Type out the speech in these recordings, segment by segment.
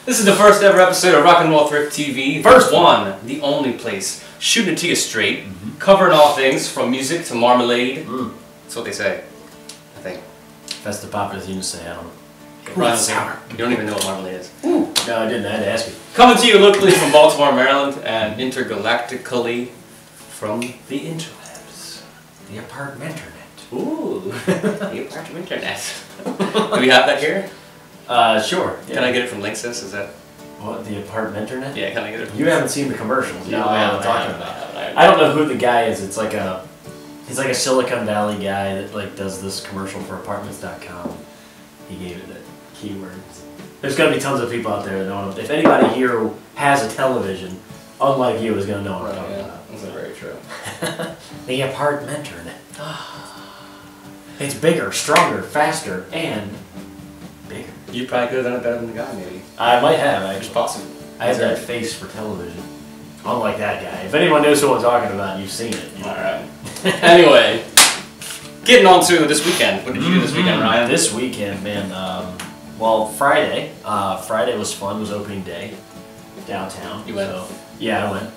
This is the first ever episode of Rock&Roll Thrift TV. First one, the only place shooting it to you straight, covering all things from music to marmalade. That's what they say, I think. That's the popular thing to say, I don't know. Ryan, sour. You don't even know what marmalade is. Ooh. No, I didn't. I had to ask you. Coming to you locally from Baltimore, Maryland, and intergalactically from the interwebs. The apartment internet. Ooh, the apartment internet. Do we have that here? Sure. Yeah. Can I get it from Linksys? Is that what, the apartment internet? Yeah, can I get it from You haven't seen the commercials. You know what I'm talking about. I don't know who the guy is. It's like he's like a Silicon Valley guy that like does this commercial for apartments.com. He gave it the keywords. There's gonna be tons of people out there that know him. If anybody here has a television, unlike you, is gonna know what I'm talking about. That's very true. The apartment internet. It's bigger, stronger, faster, and bigger. You probably could have done it better than the guy, maybe. I might have, actually. It's possible. I have that face for television. Unlike that guy. If anyone knows who I'm talking about, you've seen it. You know? Alright. Anyway, getting on to this weekend. What did you do this weekend, Ryan? This weekend, man, well, Friday. Friday was fun. It was opening day downtown. You went? So, yeah, I went.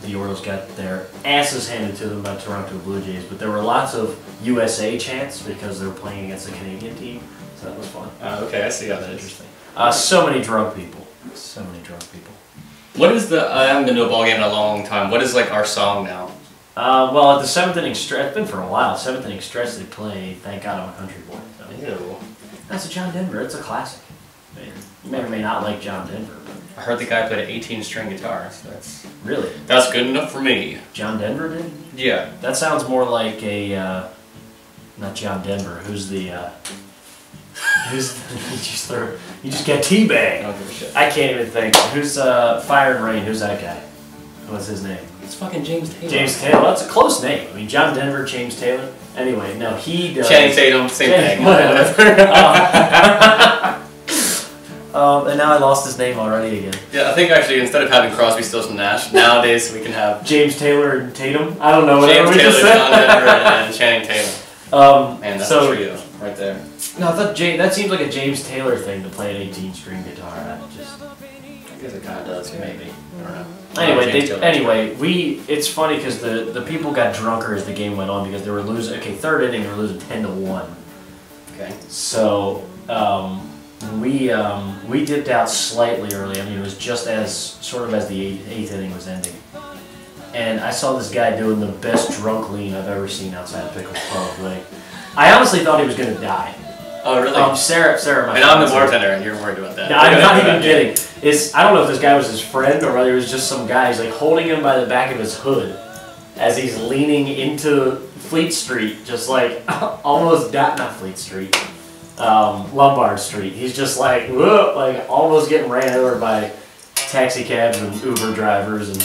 The Orioles got their asses handed to them by Toronto Blue Jays, but there were lots of USA chants because they were playing against the Canadian team, so that was fun. Okay, I see how that is. Interesting. So many drunk people. So many drunk people. What is the? I haven't been to a ball game in a long time. What is like our song now? Well, at the 7th inning stretch, it's been for a while. 7th inning stretch, they play "Thank God I'm a Country Boy." So. Ew. That's a John Denver. It's a classic. You may or may not like John Denver. But I heard the guy played an 18-string guitar. So that's good enough for me. John Denver did? Yeah. That sounds more like a not John Denver. Who's the you just get teabagged. I don't give a shit. I can't even think. Who's Fire and Rain? Who's that guy? What's his name? It's fucking James Taylor. James Taylor. That's a close name. I mean, John Denver, James Taylor. Anyway, no, he does. Channing Tatum, same thing. Whatever. And now I lost his name already again. Yeah, I think actually instead of having Crosby, Stills, and Nash, nowadays we can have James Taylor and Tatum. I don't know. James Taylor, John Denver, and Channing Tatum. Man, that's a trio right there. No, I thought that seems like a James Taylor thing to play an 18-string guitar. I guess it kind of does. Maybe. I don't know. Anyway, it's funny because the people got drunker as the game went on because they were losing. Okay, 3rd inning, they were losing 10-1. Okay. So we dipped out slightly early. I mean, it was just as the 8th inning was ending, and I saw this guy doing the best drunk lean I've ever seen outside of Pickles Pub. Like, I honestly thought he was gonna die. Oh, really? Sarah, my and I'm the bartender, and you're worried about that. No, I'm not even kidding. I don't know if this guy was his friend or whether it was just some guy. He's like holding him by the back of his hood as he's leaning into Fleet Street, just like almost not Fleet Street, Lombard Street. He's just like, whoa, like almost getting ran over by taxi cabs and Uber drivers and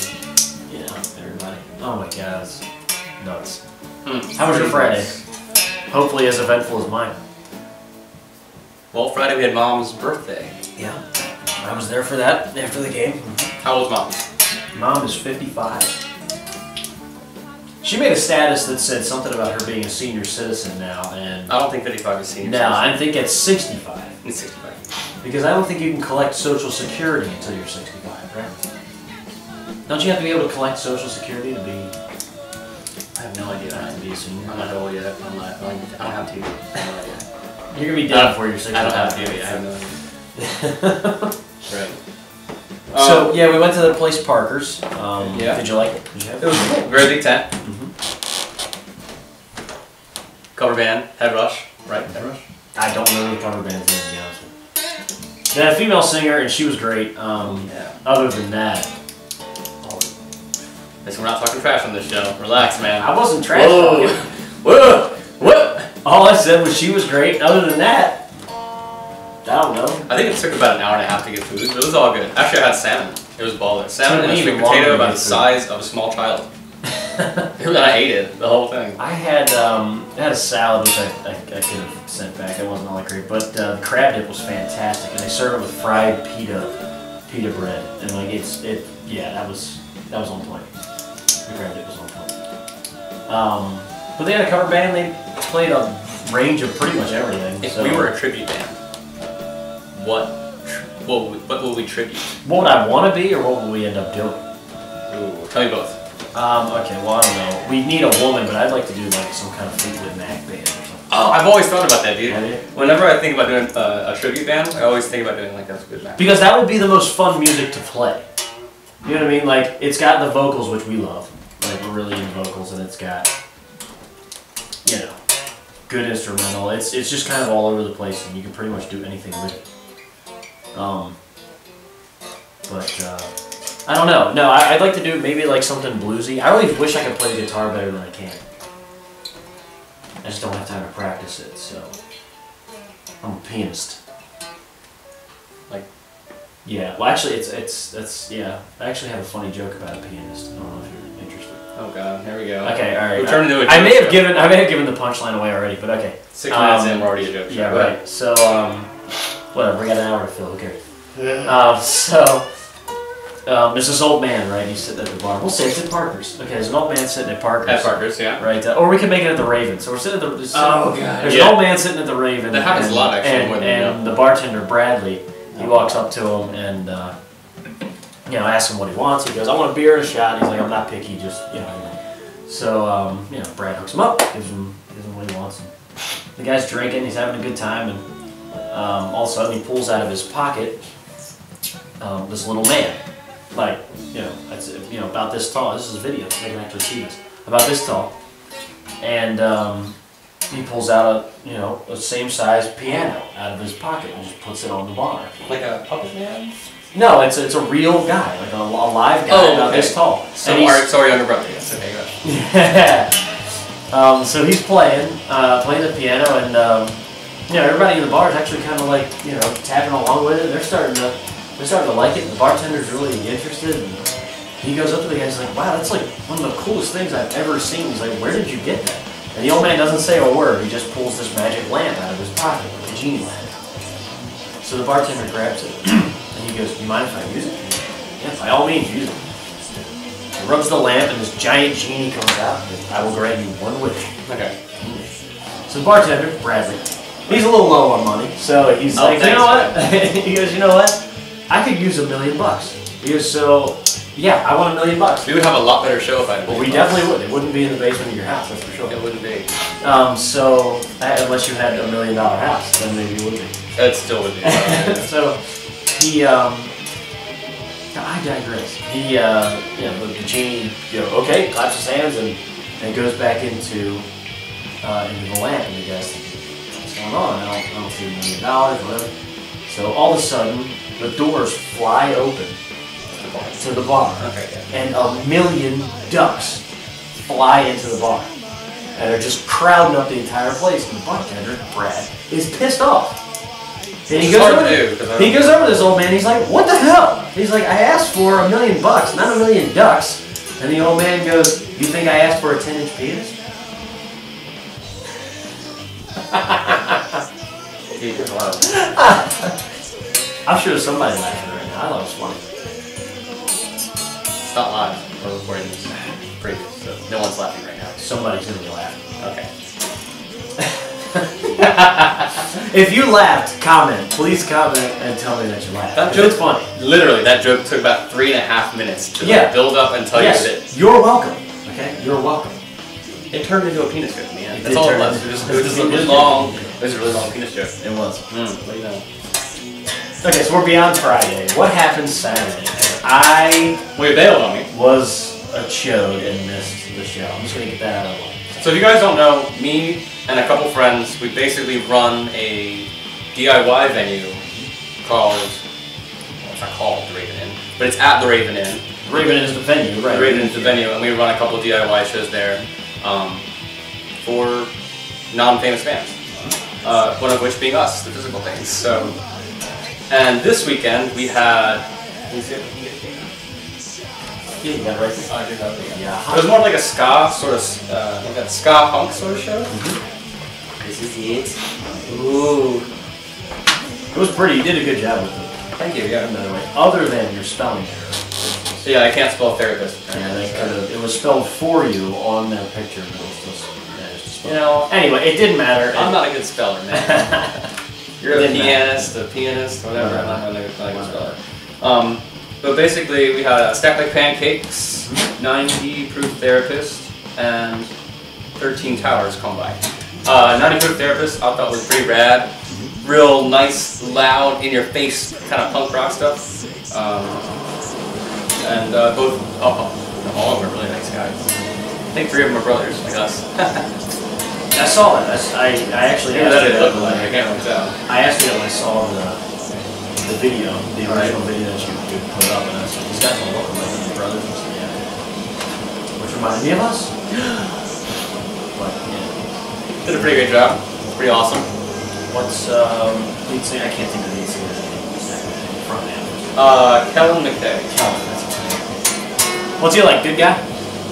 everybody. Oh my God, it's nuts. How was your Friday? Hopefully as eventful as mine. Well, Friday we had Mom's birthday. Yeah, I was there for that after the game. How old's Mom? Mom is 55. She made a status that said something about her being a senior citizen now, and I don't think 55 is senior. No, I think it's 65. It's 65. Because I don't think you can collect Social Security until you're 65, right? Don't you have to be able to collect Social Security to be? I have no idea. To be a senior. I'm not old yet. I don't have TV. I have no idea. You're gonna be dead before you're 65. I don't have TV. I have no idea. Right. So yeah, we went to the place Parker's. Yeah. Did you like it? It was cool. Very big tent. Cover band, Head Rush, right? Head Rush. I don't know the cover band's name, to be honest with you. They had a female singer, and she was great. Other than that, listen, we're not talking trash on this show. Relax, man. I wasn't trash talking. Whoa! What? All I said was she was great. Other than that, I don't know. I think it took about an hour and a half to get food, but it was all good. Actually, I had salmon. It was baller. Salmon and a sweet potato about the size of a small child. And I ate it, the whole thing. I had a salad which I could have sent back. It wasn't all that great, but the crab dip was fantastic, and they served it with fried pita bread, and like that was on point. The crab dip was on point. But they had a cover band. They played a range of pretty much everything. If we were a tribute band, what will we tribute? What would I want to be, or what will we end up doing? Ooh, tell me both. Okay, well, I don't know. We need a woman, but I'd like to do like some kind of Fleetwood Mac band or something. Oh, I've always thought about that, dude. Have you? Whenever I think about doing a tribute band, I always think about doing like a Fleetwood Mac. Because that would be the most fun music to play. You know what I mean? Like, it's got the vocals, which we love. Like, we're really into vocals, and it's got, you know, good instrumental. It's just kind of all over the place, and you can pretty much do anything with it. I don't know. No, I'd like to do maybe like something bluesy. I really wish I could play the guitar better than I can. I just don't have time to practice it, so I'm a pianist. Like, yeah. Well, actually, that's yeah. I actually have a funny joke about a pianist. I don't know if you're interested. oh god, here we go. Okay, all right. We're turning into a I may have joke given the punchline away already, but okay. 6 minutes in, we're already a joke show. Yeah, Go ahead. right. So whatever. We got an hour to fill. Who cares? There's this old man, right? He's sitting at the bar. We'll say it's at Parker's. Okay, there's an old man sitting at Parker's. At Parker's, yeah. Right, or we can make it at the Raven. So we're sitting at the. Oh god. There's an old man sitting at the Raven. That happens a lot, actually. And the bartender Bradley, he walks up to him and asks him what he wants. He goes, "I want a beer and a shot." He's like, "I'm not picky, just So Brad hooks him up, gives him what he wants. And the guy's drinking. He's having a good time, and all of a sudden he pulls out of his pocket this little man. Like, it's about this tall. This is a video. They can actually see this. About this tall. And he pulls out a same size piano out of his pocket and just puts it on the bar. Like a puppet man? No, it's a real guy, like a live guy about this tall. So our younger brother, yes. Okay, go ahead. Yeah. So he's playing the piano, and everybody in the bar is actually kind of like tapping along with it. They're starting to like it. The bartender's really interested, and he goes up to the guy and he's like, "Wow, that's like one of the coolest things I've ever seen." He's like, "Where did you get that?" And the old man doesn't say a word. He just pulls this magic lamp out of his pocket, like a genie lamp. So the bartender grabs it, and he goes, "Do you mind if I use it?" "Yeah, by all means, use it." He rubs the lamp, and this giant genie comes out, and goes, "I will grant you one wish." Okay. So the bartender, Bradley, he's a little low on money, so he's like, thanks, "You know what?" He goes, "You know what? I could use $1 million." He goes, "So, yeah, I want $1 million." We would have a lot better show if I had $1 million. Well, we definitely would. It wouldn't be in the basement of your house, that's for sure. It wouldn't be. Unless you had $1 million house, then maybe it would be. It still would be. So, he, I digress. He, the genie, okay, claps his hands and goes back into the lamp, and the guy's thinking, "What's going on? I don't see $1 million, whatever." So all of a sudden, the doors fly open to the bar, and 1 million ducks fly into the bar, and they're just crowding up the entire place. And the bartender, Brad, is pissed off. And he goes over to this old man. He's like, "What the hell?" He's like, "I asked for $1 million, not 1 million ducks." And the old man goes, "You think I asked for a 10-inch penis?" I'm sure somebody's laughing right now. I thought it was funny. It's not live. We're recording this previous, so no one's laughing right now. Somebody's gonna be laughing. Okay. If you laughed, comment. Please comment and tell me that you laughed. That joke's funny. Literally, that joke took about 3.5 minutes to build up and tell you that. You're welcome. Okay? You're welcome. It turned into a penis joke, man. That's did all it turn was. into- It was just a really long. It was a really long penis joke. It was. What do you know? Okay, so we're beyond Friday. What happened Saturday? I Well, you bailed on me. was a chode and missed the show. I'm just gonna get that out of the way. So if you guys don't know, me and a couple friends, we basically run a DIY venue called, well, it's not called the Raven Inn, but it's at the Raven Inn. Raven is the venue, right? The Raven is the venue, and we run a couple DIY shows there for non-famous bands. One of which being us, the physical things. So, and this weekend we had. Yeah, you got it right there. I do have it. Yeah. It was more like a ska sort of, like a ska punk sort of show. This is it. Ooh. It was pretty. You did a good job with it. Thank you. Yeah. By the way, other than your spelling error. So yeah, I can't spell therapist. Yeah, they could have. It was spelled for you on their picture, but it was just managed to spell. You know. Anyway, it didn't matter. I'm not a good speller, man. You're a pianist, whatever. I'm not gonna spell it. But basically, we had Stacked Like Pancakes, 90 Proof Therapist, and 13 Towers come by. 90 Proof Therapist I thought was pretty rad. Real nice, loud, in-your-face kind of punk rock stuff. And all of them are really nice guys. I think 3 of them are brothers, like us. I saw that. I actually asked that you it that. looked like. I can't really tell. I asked you that when I saw the video, the original video that you put up, and I said, these guys don't look like your brothers. I said, yeah. Which reminded me of us. But, yeah. Did a pretty good job. Pretty awesome. What's lead singer? I can't think of the lead singer's name. Front man. Kellen McKay. Kellen, that's his name. What's he like? Good guy?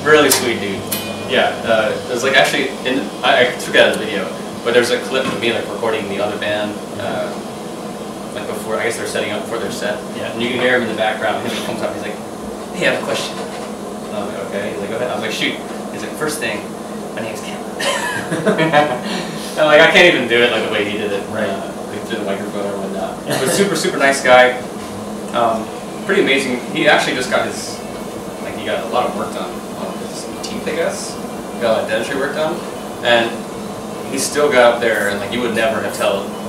Really sweet dude. Yeah. There's like actually, I took it out of the video, but there's a clip of me like recording the other band. Like before, I guess they're setting up for their set. Yeah. And you can hear him in the background. He comes up. He's like, "Hey, I have a question." And I'm like, "Okay." He's like, "Go ahead." I was like, "Shoot." He's like, "First thing, my name's Kellen." And like I can't even do it like the way he did it. Right. Like through the microphone or whatnot. But super nice guy. Pretty amazing. He actually just got his he got a lot of work done on his teeth, I guess. Got a lot of dentistry work done, and he still got up there and like you would never have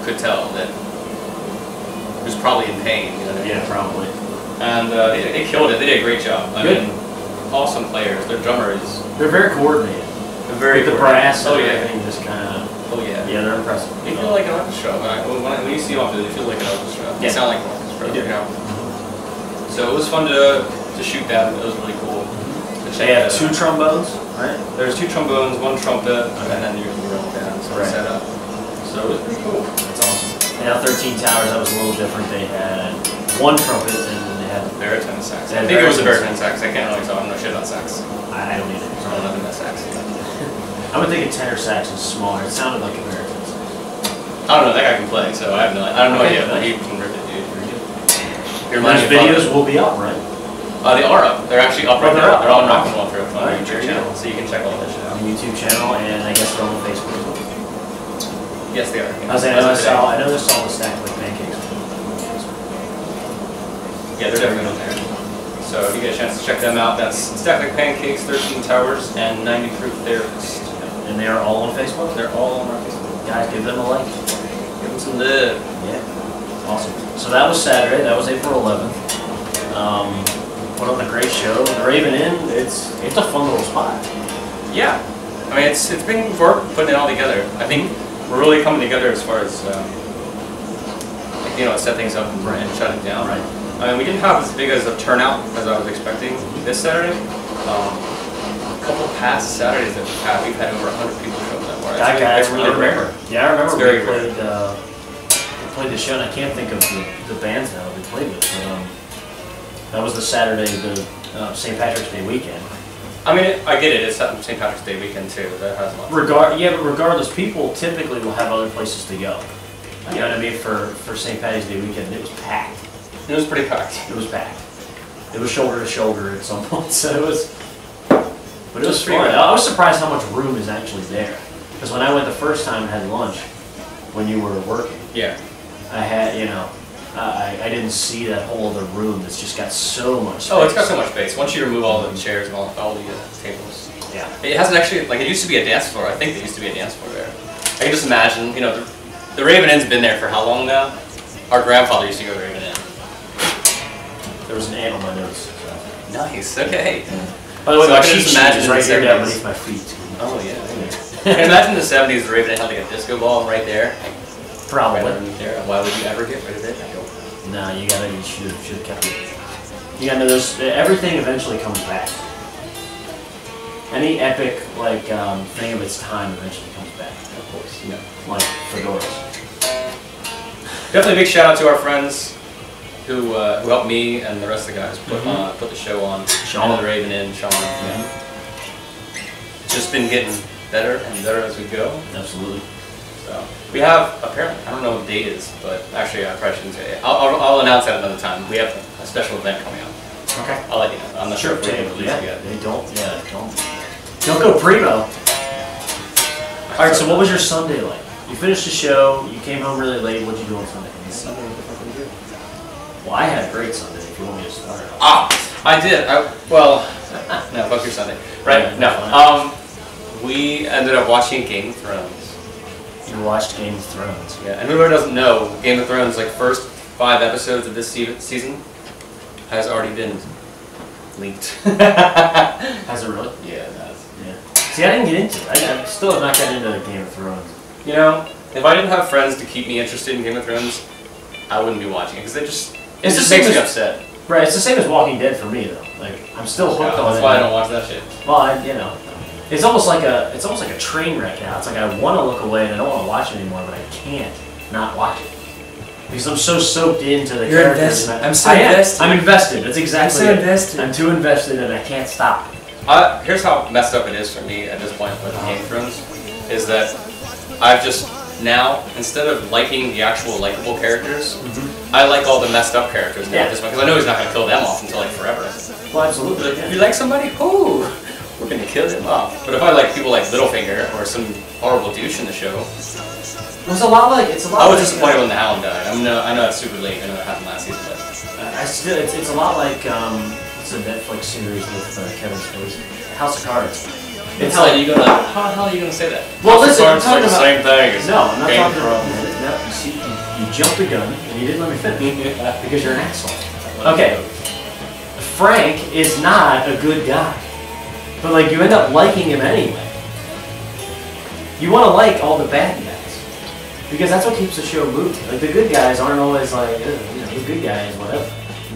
could tell that he was probably in pain. You know what I mean? Yeah, probably. And they killed it. They did a great job. I mean, awesome players. Their drummer is. They're very coordinated. They're very with the brass. Oh yeah. Everything just kind of. Oh yeah. Yeah, they're impressive. They feel like an orchestra. When you see them, they feel like an orchestra. They sound like an orchestra. You know? So it was fun to shoot that. It was really cool. They have 2 trombones, right? There's 2 trombones, 1 trumpet, and then your own band set up. So it was pretty cool. That's awesome. And now 13 Towers, that was a little different. They had 1 trumpet and then they had baritone sax. I think it was a baritone sax. I can't really tell. I don't know shit about sax. I don't either. I don't know nothing about sax. I would think a tenor sax was smaller. It sounded like a baritone sax. I don't know. That guy can play, so I have no idea. But he can rip it, dude. Those videos will be up, right? They are up. They're actually up right now. They're on Rock&Roll Thrift on Right, YouTube channel, so you can check all that shit out. On YouTube channel, and I guess they're on Facebook as well. Yes, they are. I was saying, I know they saw the Stacked Like Pancakes. Yeah, they're definitely on there. So if you get a chance to check them out, that's Stacked Like Pancakes, 13 Towers, and 90 Proof Therapist. And they are all on Facebook? They're all on our Facebook. Guys, give them a like. Give them some love. Yeah. Awesome. So that was Saturday. That was April 11th. Put on a great show. The Raven Inn, it's a fun little spot. Yeah. I mean, it's been work putting it all together. I think we're really coming together as far as, set things up and shut it down. Right. I mean, we didn't have as big as a turnout as I was expecting this Saturday. A couple past Saturdays that we've had over 100 people show up that morning. It's really rare. Yeah, I remember it's very we played the show, and I can't think of the bands now we played with, but that was the Saturday, the St. Patrick's Day weekend. I mean, I get it. It's St. Patrick's Day weekend too. That has a lot. But regardless, people typically will have other places to go. You know what I mean? For St. Patty's Day weekend, it was packed. It was pretty packed. It was packed. It was shoulder to shoulder at some point, so it was. But it was fun. I was surprised how much room is actually there. Because when I went the first time and had lunch, when you were working, yeah, I had I didn't see that whole other room that's just got so much space. Oh, it's got so much space. Once you remove all the chairs and all the tables. Yeah. It hasn't actually, like, it used to be a dance floor. I think there used to be a dance floor there. I can just imagine, the Raven Inn's been there for how long now? Our grandfather used to go to Raven Inn. There was an ant on my nose. So. Nice, okay. By the way, I can just imagine right here down beneath my feet. Oh, yeah. I can imagine in the 70s the Raven Inn had like a disco ball right there. Probably. Right underneath there. Why would you ever get rid of it? I don't. No, you should have kept it. You gotta know everything eventually comes back. Any epic thing of its time eventually comes back. Of course. Yeah. Like fedoras. Definitely a big shout out to our friends who helped me and the rest of the guys put the show on. Sean. And the Raven Inn, Sean. Yeah. It's just been getting better and better as we go. Absolutely. So we have, apparently, I don't know what the date is, but actually I probably shouldn't say it. I'll announce that another time. We have a special event coming up. Okay. I'll let you know. I'm not sure if we're able to release it yet. Don't go primo. Alright, so what was your Sunday like? You finished the show. You came home really late. What'd you do on Sunday? Sunday, what the fuck did we do? Well, I had a great Sunday. If you want me to start. I did. No, fuck your Sunday. Right? No. We ended up watching Game of Thrones. You watched Game of Thrones. Yeah, and whoever doesn't know, Game of Thrones, like first 5 episodes of this season, has already been leaked. Has it really? Yeah, it has. Yeah. See, I didn't get into it. I still have not gotten into Game of Thrones. You know, if I didn't have friends to keep me interested in Game of Thrones, I wouldn't be watching it because it just makes me upset. Right, it's the same as Walking Dead for me though. Like I'm still hooked on it. That's why I don't watch that shit. Well, you know, it's almost like a train wreck now. It's like I want to look away and I don't want to watch it anymore, but I can't not watch it because I'm so soaked into the characters. I'm so invested. I'm invested. That's exactly I'm so invested. I'm too invested and I can't stop. Here's how messed up it is for me at this point with Game of Thrones, is that I've just now, instead of liking the actual likable characters, I like all the messed up characters now at this point, because I know he's not going to kill them off until like forever. Well, absolutely. If you like somebody, ooh, we're going to kill them off. But if I like people like Littlefinger or some horrible douche in the show, It's a lot like I was disappointed when the Hound died. I know it's super late. I know it happened last season, but it's a lot like it's a Netflix series with Kevin Spacey, House of Cards. It's how the hell are you gonna say that? Well, House listen, of I'm Cards talking is about the same thing as no, I'm not Game talking of about. Thrones. No, you see, you jumped the gun and you didn't let me finish because you're an asshole. Okay, Frank is not a good guy, but like you end up liking him anyway. You want to like all the bad guys because that's what keeps the show moving. Like the good guys aren't always like the good guys, whatever.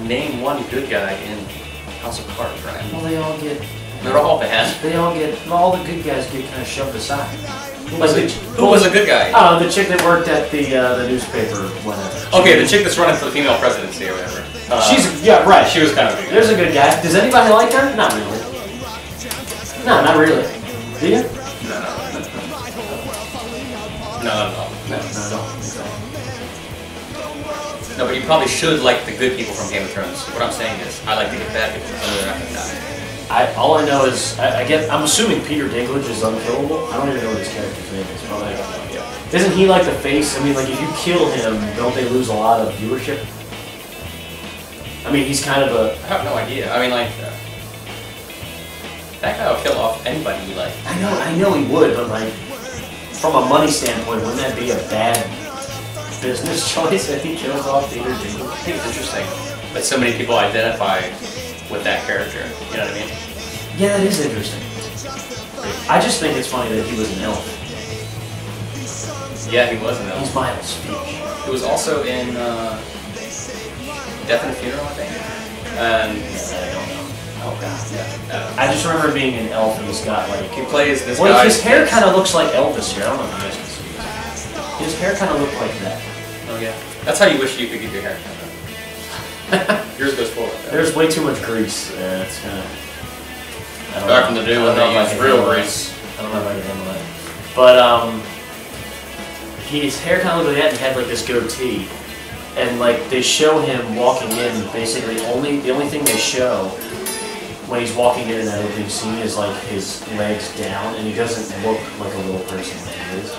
Name one good guy in House of Cards, right? Well, they all get. They're all bad. They all get. All the good guys get kind of shoved aside. Who was a good guy? Oh, the chick that worked at the newspaper, whatever. Okay, the chick that's running for the female presidency or whatever. Right. She was kind of a good guy. There's a good guy. Does anybody like her? Not really. No, not really. Do you? No. No, but you probably should like the good people from Game of Thrones. What I'm saying is, I like the bad people. I know they're not gonna die. All I know is I'm assuming Peter Dinklage is unkillable. I don't even know what his character's name is. But like, isn't he like the face? I mean, like if you kill him, don't they lose a lot of viewership? I mean, he's kind of a. I have no idea. I mean, like that guy will kill off anybody you like. I know he would, but like from a money standpoint, wouldn't that be a bad business choice if he kills off Peter Dinklage? I think it's interesting that so many people identify with that character. You know what I mean? Yeah, that is interesting. I just think it's funny that he was an elf. Yeah, he was an elf. He's Miles Speech. He was also in Death and a Funeral, I think. And I don't know. oh god, yeah. I just remember being an elf and he's got like. He plays this well, guy. His hair kind of looks like Elvis here. I don't know if you guys can see this. His hair kind of looked like that. Oh yeah. That's how you wish you could get your hair cut. Yours goes forward. There's way too much grease. Yeah, it's kind of. Back in the day when they used real grease. I don't know if I can handle that. But his hair kind of looked like that, and he had like this goatee, and like they show him walking in. Basically, the only thing they show when he's walking in that opening scene is like his legs down, and he doesn't look like a little person like he is.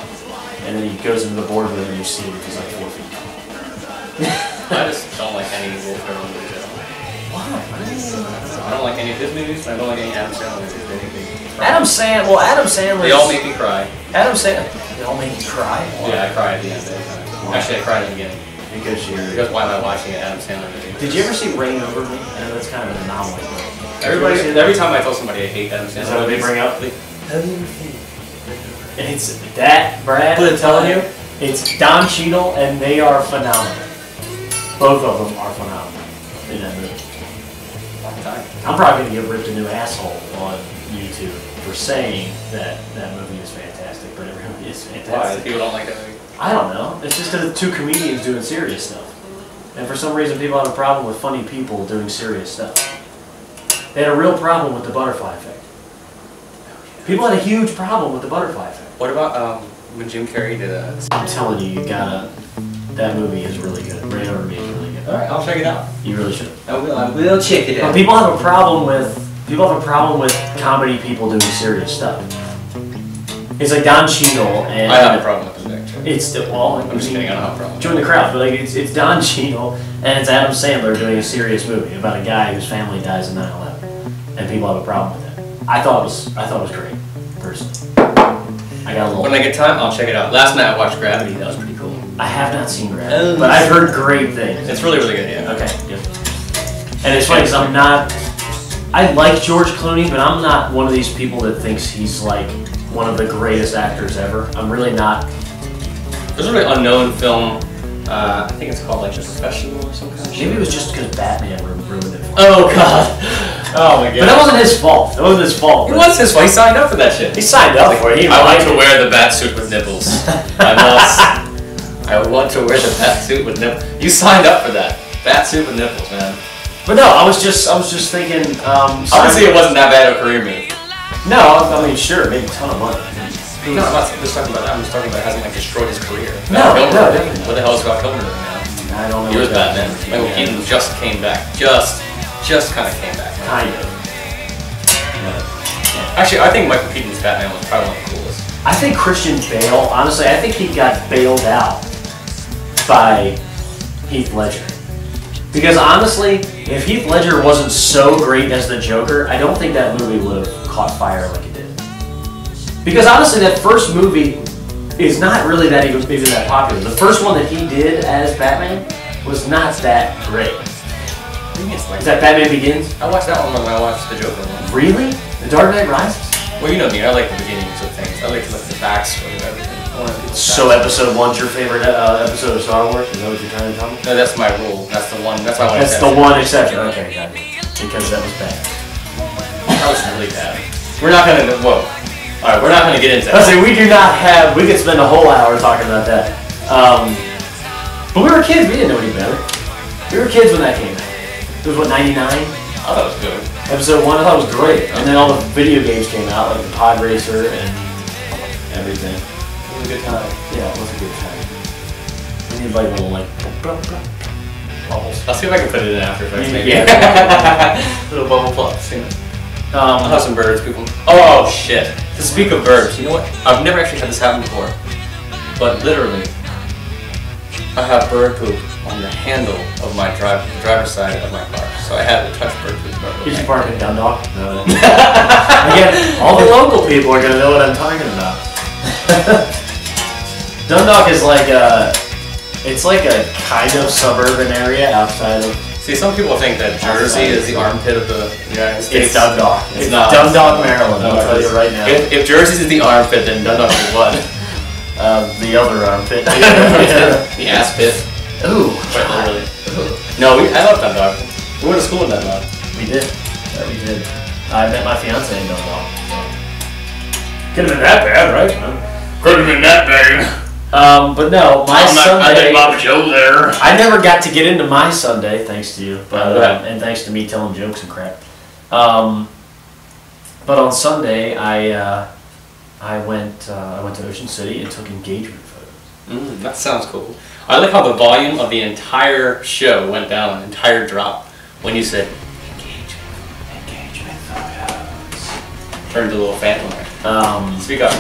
And then he goes into the boardroom, and you see him, he's like 4 feet tall. I just don't like any Will Ferrell movies at all. Why? I don't like any of his movies, and I don't like any Adam Sandler movies. Adam Sandler. They all make me cry. Adam Sandler. They all make me cry. Yeah, I cry at the end every time. Actually, I cried at the beginning. Because why am I watching an Adam Sandler movie? Did you ever see Rain Over Me? I know that's kind of an anomaly. Every time I tell somebody I hate Adam Sandler, is that what they bring up? Have you ever seen? It's that, Brad. I'm telling you, it's Don Cheadle, and they are phenomenal. Both of them are phenomenal in that movie. I'm probably going to get ripped a new asshole on YouTube for saying that that movie is fantastic, but it really is fantastic. Why? People don't like that movie? I don't know. It's just because it's two comedians doing serious stuff. And for some reason, people have a problem with funny people doing serious stuff. They had a real problem with the butterfly effect. People had a huge problem with the butterfly effect. What about when Jim Carrey did a... I'm telling you, you gotta... That movie is really good. Rain Over Me is really good. Alright, I'll check it out. You really should. I will check it out. But people have a problem with comedy people doing serious stuff. It's like Don Cheadle and... I have a problem with it, actually. It's well, I'm just kidding. I don't have a problem. Join the crowd, but like it's Don Cheadle and it's Adam Sandler doing a serious movie about a guy whose family dies in 9/11, and people have a problem with it. I thought it was great, personally. I got a little. When I get time, I'll check it out. Last night I watched Gravity. That was pretty cool. I have not seen Gravity, but I've heard great things. It's really, really good. Yeah. Okay, good. And it's funny because I'm not. I like George Clooney, but I'm not one of these people that thinks he's like one of the greatest actors ever. I'm really not. There's a really unknown film. I think it's called like The Professional or some kind of shit. Maybe it was just because Batman ruined it. Oh god. Oh my god. But that wasn't his fault. It wasn't his fault. It was his fault. He signed up for that shit. He signed up for it. I want to wear the bat suit with nipples. I want to wear the bat suit with nipples. You signed up for that. Bat suit with nipples, man. But no, I was just thinking. Obviously, it wasn't that bad of a career move. No, I mean, sure, made a ton of money. No, I'm not just talking about that. I'm just talking about it hasn't like destroyed his career. No, definitely. What the hell is Val Kilmer doing now? I don't know. He was Batman. Michael Keaton just came back. Just kind of came back. Kind of. Actually, I think Michael Keaton's Batman was probably one of the coolest. I think Christian Bale, honestly, I think he got bailed out by Heath Ledger. Because honestly, if Heath Ledger wasn't so great as the Joker, I don't think that movie would have caught fire like it did. Because honestly, that first movie is not really that even that popular. The first one that he did as Batman was not that great. Is that Batman Begins? I watched that one when I watched the Joker one. Really? The Dark Knight Rises? Well, you know me. I like the beginnings of things. I like to look at the backstory of everything. So episode 1's your favorite episode of Star Wars? Is that what you're trying to tell me? No, that's my rule. That's the one. That's my one. That's the one exception. Okay, got it. Because that was bad. That was really bad. We're not gonna. Whoa. All right, we're not gonna get into that. I say we do not have. We could spend a whole hour talking about that. But we were kids. We didn't know any better. We were kids when that came out. It was what, 99? I thought it was good. Episode 1, I thought it was great. And then all the video games came out, like the Pod Racer and everything. It was a good time. Yeah, it was a good time. We need like little like bubbles. I'll see if I can put it in After Effects. Maybe. Yeah. Little bubble plugs. I'll have some birds, people. Oh shit! To speak of birds, you know what? I've never actually had this happen before, but literally, I have bird poop on the handle of my driver's side of my car, so I had to touch bird poop. Did you park in Dundalk? No. Again, all the local people are gonna know what I'm talking about. Dundalk is like it's like a kind of suburban area outside of. See, some people think that Jersey is the armpit of the United States. It's Dundalk. It's not. Dundalk, Maryland. No, I'll tell you right now. If Jersey is the armpit, then Dundalk is what? The other armpit. The ass pit. Ooh. Quite literally. No, I love Dundalk. We went to school in Dundalk. We did. Yeah, we did. I met my fiance in Dundalk. Could have been that bad, right? Could have been that bad. But no, my Sunday. I think Bob Joe there. I never got to get into my Sunday, thanks to you, but and thanks to me telling jokes and crap. But on Sunday, I went to Ocean City and took engagement photos. That sounds cool. I like how the volume of the entire show went down, an entire drop, when you said engagement photos. Turned to a little phantom. Speak up.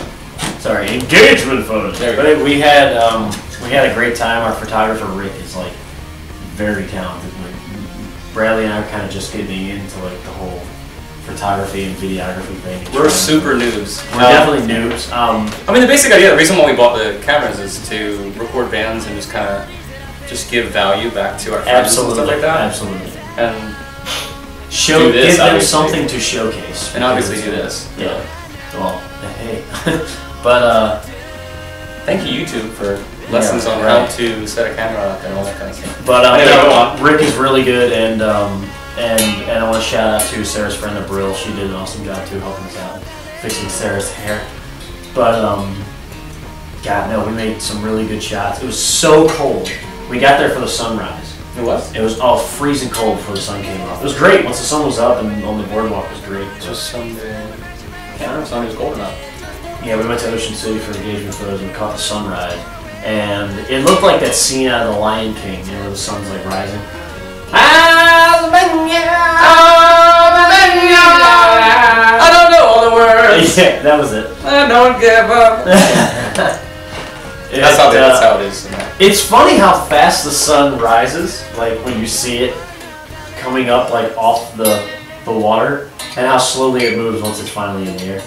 Sorry, engagement photos. But we had a great time. Our photographer Rick is like very talented. Like, Bradley and I are kind of just getting into like the whole photography and videography thing. We're super noobs. We're definitely noobs. I mean, the basic idea, the reason why we bought the cameras is to record bands and just kind of give value back to our friends and stuff like that. Absolutely. And give them obviously. something to showcase. And obviously do this. Yeah. Well, hey. But thank you, YouTube, for lessons on how to set a camera up and all that kind of stuff. But Rick is really good, and I want to shout out to Sarah's friend, the Brill. She did an awesome job too, helping us out, fixing Sarah's hair. But God, no, we made some really good shots. It was so cold. We got there for the sunrise. It was? It was freezing cold before the sun came up. It was great. Once the sun was up and on the boardwalk, it was great. It was Sunday. I can't remember if Sunday was cold enough. Yeah, we went to Ocean City for engagement photos and caught the sunrise. And it looked like that scene out of The Lion King, you know, where the sun's like rising. I don't know all the words. Yeah, that was it. I don't give up. That's how it is. It's funny how fast the sun rises, like when you see it coming up like off the water, and how slowly it moves once it's finally in the air.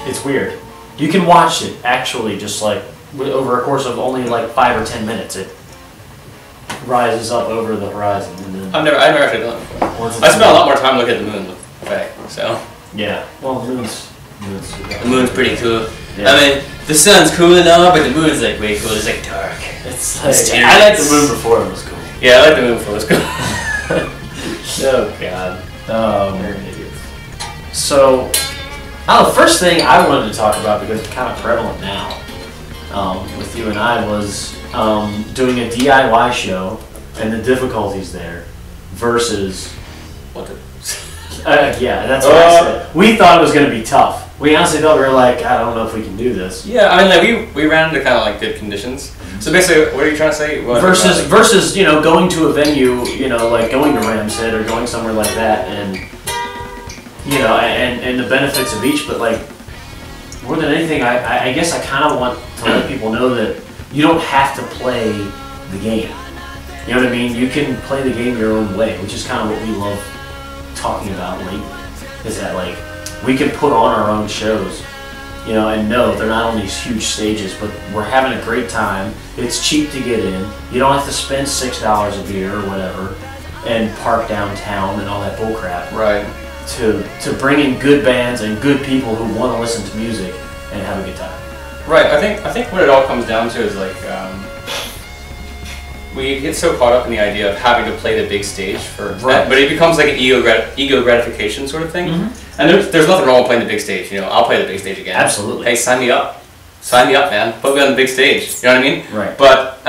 It's weird. You can watch it actually just like over a course of only like 5 or 10 minutes. It rises up over the horizon, and then I've never actually done it before. I spent a lot more time looking at the moon with Faye, so. Yeah. Well, the moon's pretty cool. Yeah. I mean, the sun's cool and all, but the moon's like way cool. It's like dark. It's like, I liked the moon before it was cool. Yeah, I like the moon before it was cool. Oh God. So, first thing I wanted to talk about, because it's kind of prevalent now, with you and I, was doing a DIY show and the difficulties there versus what the. Yeah, that's what I said. We thought it was going to be tough. We honestly thought, we were like, I don't know if we can do this. Yeah, I mean, like, we ran into kind of like good conditions. So basically, what are you trying to say? Versus, you know, going to a venue, you know, like going to Ram's Head or going somewhere like that, and you know, and the benefits of each. But like, more than anything, I guess I kind of want to let people know that you don't have to play the game. You know what I mean? You can play the game your own way, which is kind of what we love talking about lately. Is that like we can put on our own shows, you know, and no, they're not on these huge stages, but we're having a great time. It's cheap to get in. You don't have to spend $6 a beer or whatever, and park downtown and all that bullcrap. Right. To bring in good bands and good people who want to listen to music and have a good time. Right. I think what it all comes down to is like we get so caught up in the idea of having to play the big stage for, right. But it becomes like an ego gratification sort of thing. Mm-hmm. And there's nothing wrong with playing the big stage. You know, I'll play the big stage again. Absolutely. Hey, sign me up. Sign me up, man. Put me on the big stage. You know what I mean? Right. But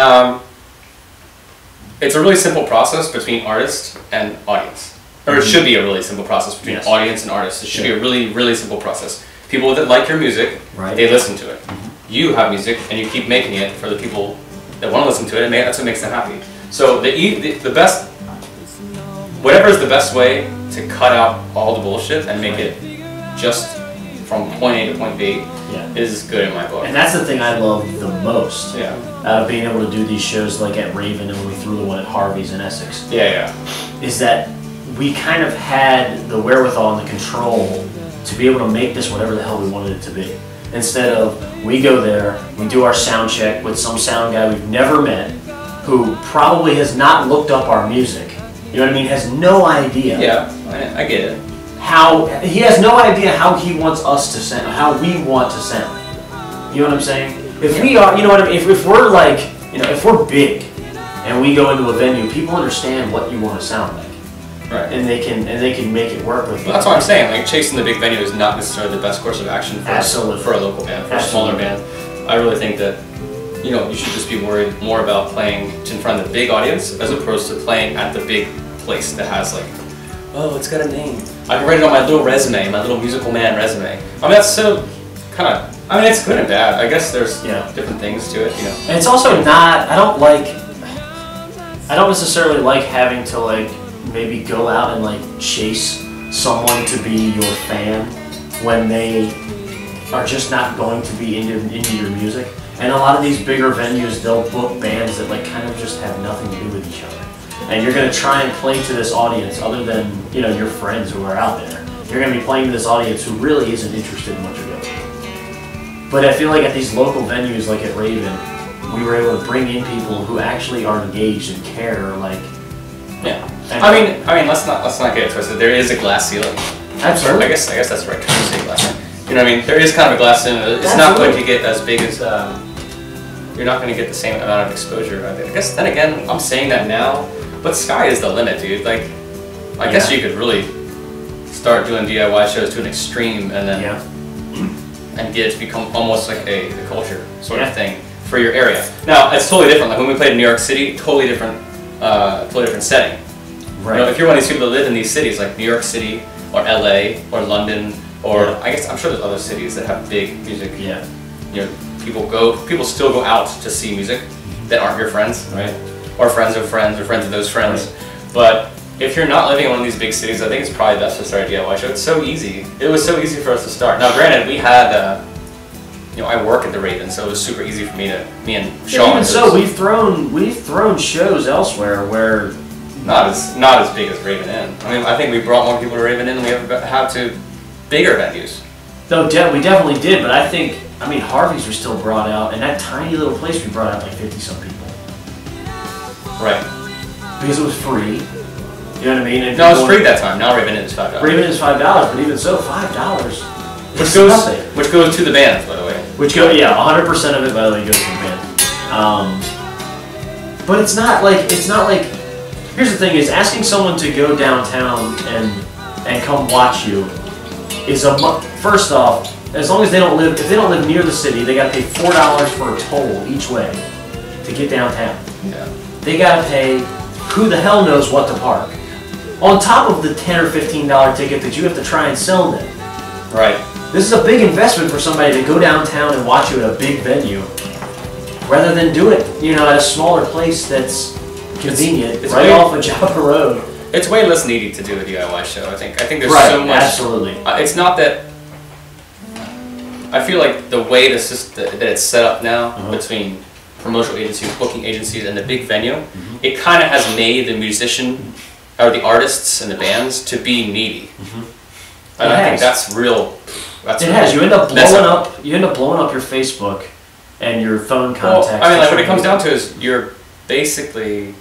it's a really simple process between artist and audience. Or it should be a really simple process between audience and artist. It should be a really, really simple process. People that like your music, they listen to it. Mm-hmm. You have music, and you keep making it for the people that want to listen to it, and that's what makes them happy. So the best, whatever is the best way to cut out all the bullshit and make it just from point A to point B is good in my book. And that's the thing I love the most. Yeah. Out of being able to do these shows like at Raven and when we threw the one at Harvey's in Essex. Yeah. Is that we kind of had the wherewithal and the control to be able to make this whatever the hell we wanted it to be. Instead of, we go there, we do our sound check with some sound guy we've never met, who probably has not looked up our music. You know what I mean? Has no idea. Yeah, I get it. He has no idea how he wants us to sound, how we want to sound. You know what I'm saying? If we are, you know what I mean? If we're like, you know, if we're big and we go into a venue, people understand what you want to sound like. Right. And they can make it work with you. Well, that's what I'm saying. Like, chasing the big venue is not necessarily the best course of action for a local band, for a smaller band. I really think that, you know, you should just be worried more about playing in front of the big audience as opposed to playing at the big place that has like, oh, it's got a name. I can write it on my little resume, my little musical man resume. I mean, that's so kind of, I mean, it's good and bad. I guess there's different things to it, you know. And it's also not, I don't necessarily like having to like maybe go out and like chase someone to be your fan when they are just not going to be into your music. And a lot of these bigger venues, they'll book bands that like kind of just have nothing to do with each other. And you're going to try and play to this audience other than, you know, your friends who are out there. You're going to be playing to this audience who really isn't interested in what you're doing. But I feel like at these local venues like at Raven, we were able to bring in people who actually are engaged and care, like. Yeah. I mean, let's not get it twisted. There is a glass ceiling. Absolutely. I guess that's the right term to say glass ceiling. You know what I mean? There is kind of a glass ceiling. It's not going to get as big as. You're not going to get the same amount of exposure. I guess then again, I'm saying that now, but sky is the limit, dude. Like, I guess you could really start doing DIY shows to an extreme, and then and get it to become almost like a culture sort of thing for your area. Now it's totally different. Like when we played in New York City, totally different setting. Right. You know, if you're one of these people that live in these cities like New York City or LA or London or I guess I'm sure there's other cities that have big music. Yeah. You know, people still go out to see music that aren't your friends, right? Or friends of friends or friends of those friends. Right. But if you're not living in one of these big cities, I think it's probably best to start a DIY show. It's so easy. It was so easy for us to start. Now, granted, we had you know, I work at the Raven, so it was super easy for me and Yeah, Sean. even so, we've thrown shows elsewhere where not as big as Raven Inn. I mean, I think we brought more people to Raven Inn than we ever have to bigger venues. No, we definitely did, but I think, I mean, Harvey's was still brought out, and that tiny little place we brought out like 50-some people. Right. Because it was free. You know what I mean? And No, it was free that time. Now Raven Inn is $5. Raven is $5, but even so, $5. Which goes to the bands, by the way. Yeah, 100% of it, by the way, goes to the band. But it's not like, here's the thing, is asking someone to go downtown and come watch you is first off, as long as if they don't live near the city, they gotta pay $4 for a toll each way to get downtown. Yeah. They gotta pay who the hell knows what to park. On top of the $10 or $15 ticket that you have to try and sell them. Right. This is a big investment for somebody to go downtown and watch you at a big venue, rather than do it, you know, at a smaller place that's convenient, right off of Java Road. It's way less needy to do a DIY show. I think there's Right, so much. absolutely. It's not that. I feel like the way that it's set up now between promotional agencies, booking agencies, and the big venue, it kind of has made the musician or the artists and the bands to be needy. And I think that's real. It has. You end up blowing up. You end up blowing up your Facebook and your phone contacts. Well, I mean, like what it comes down to is you're basically,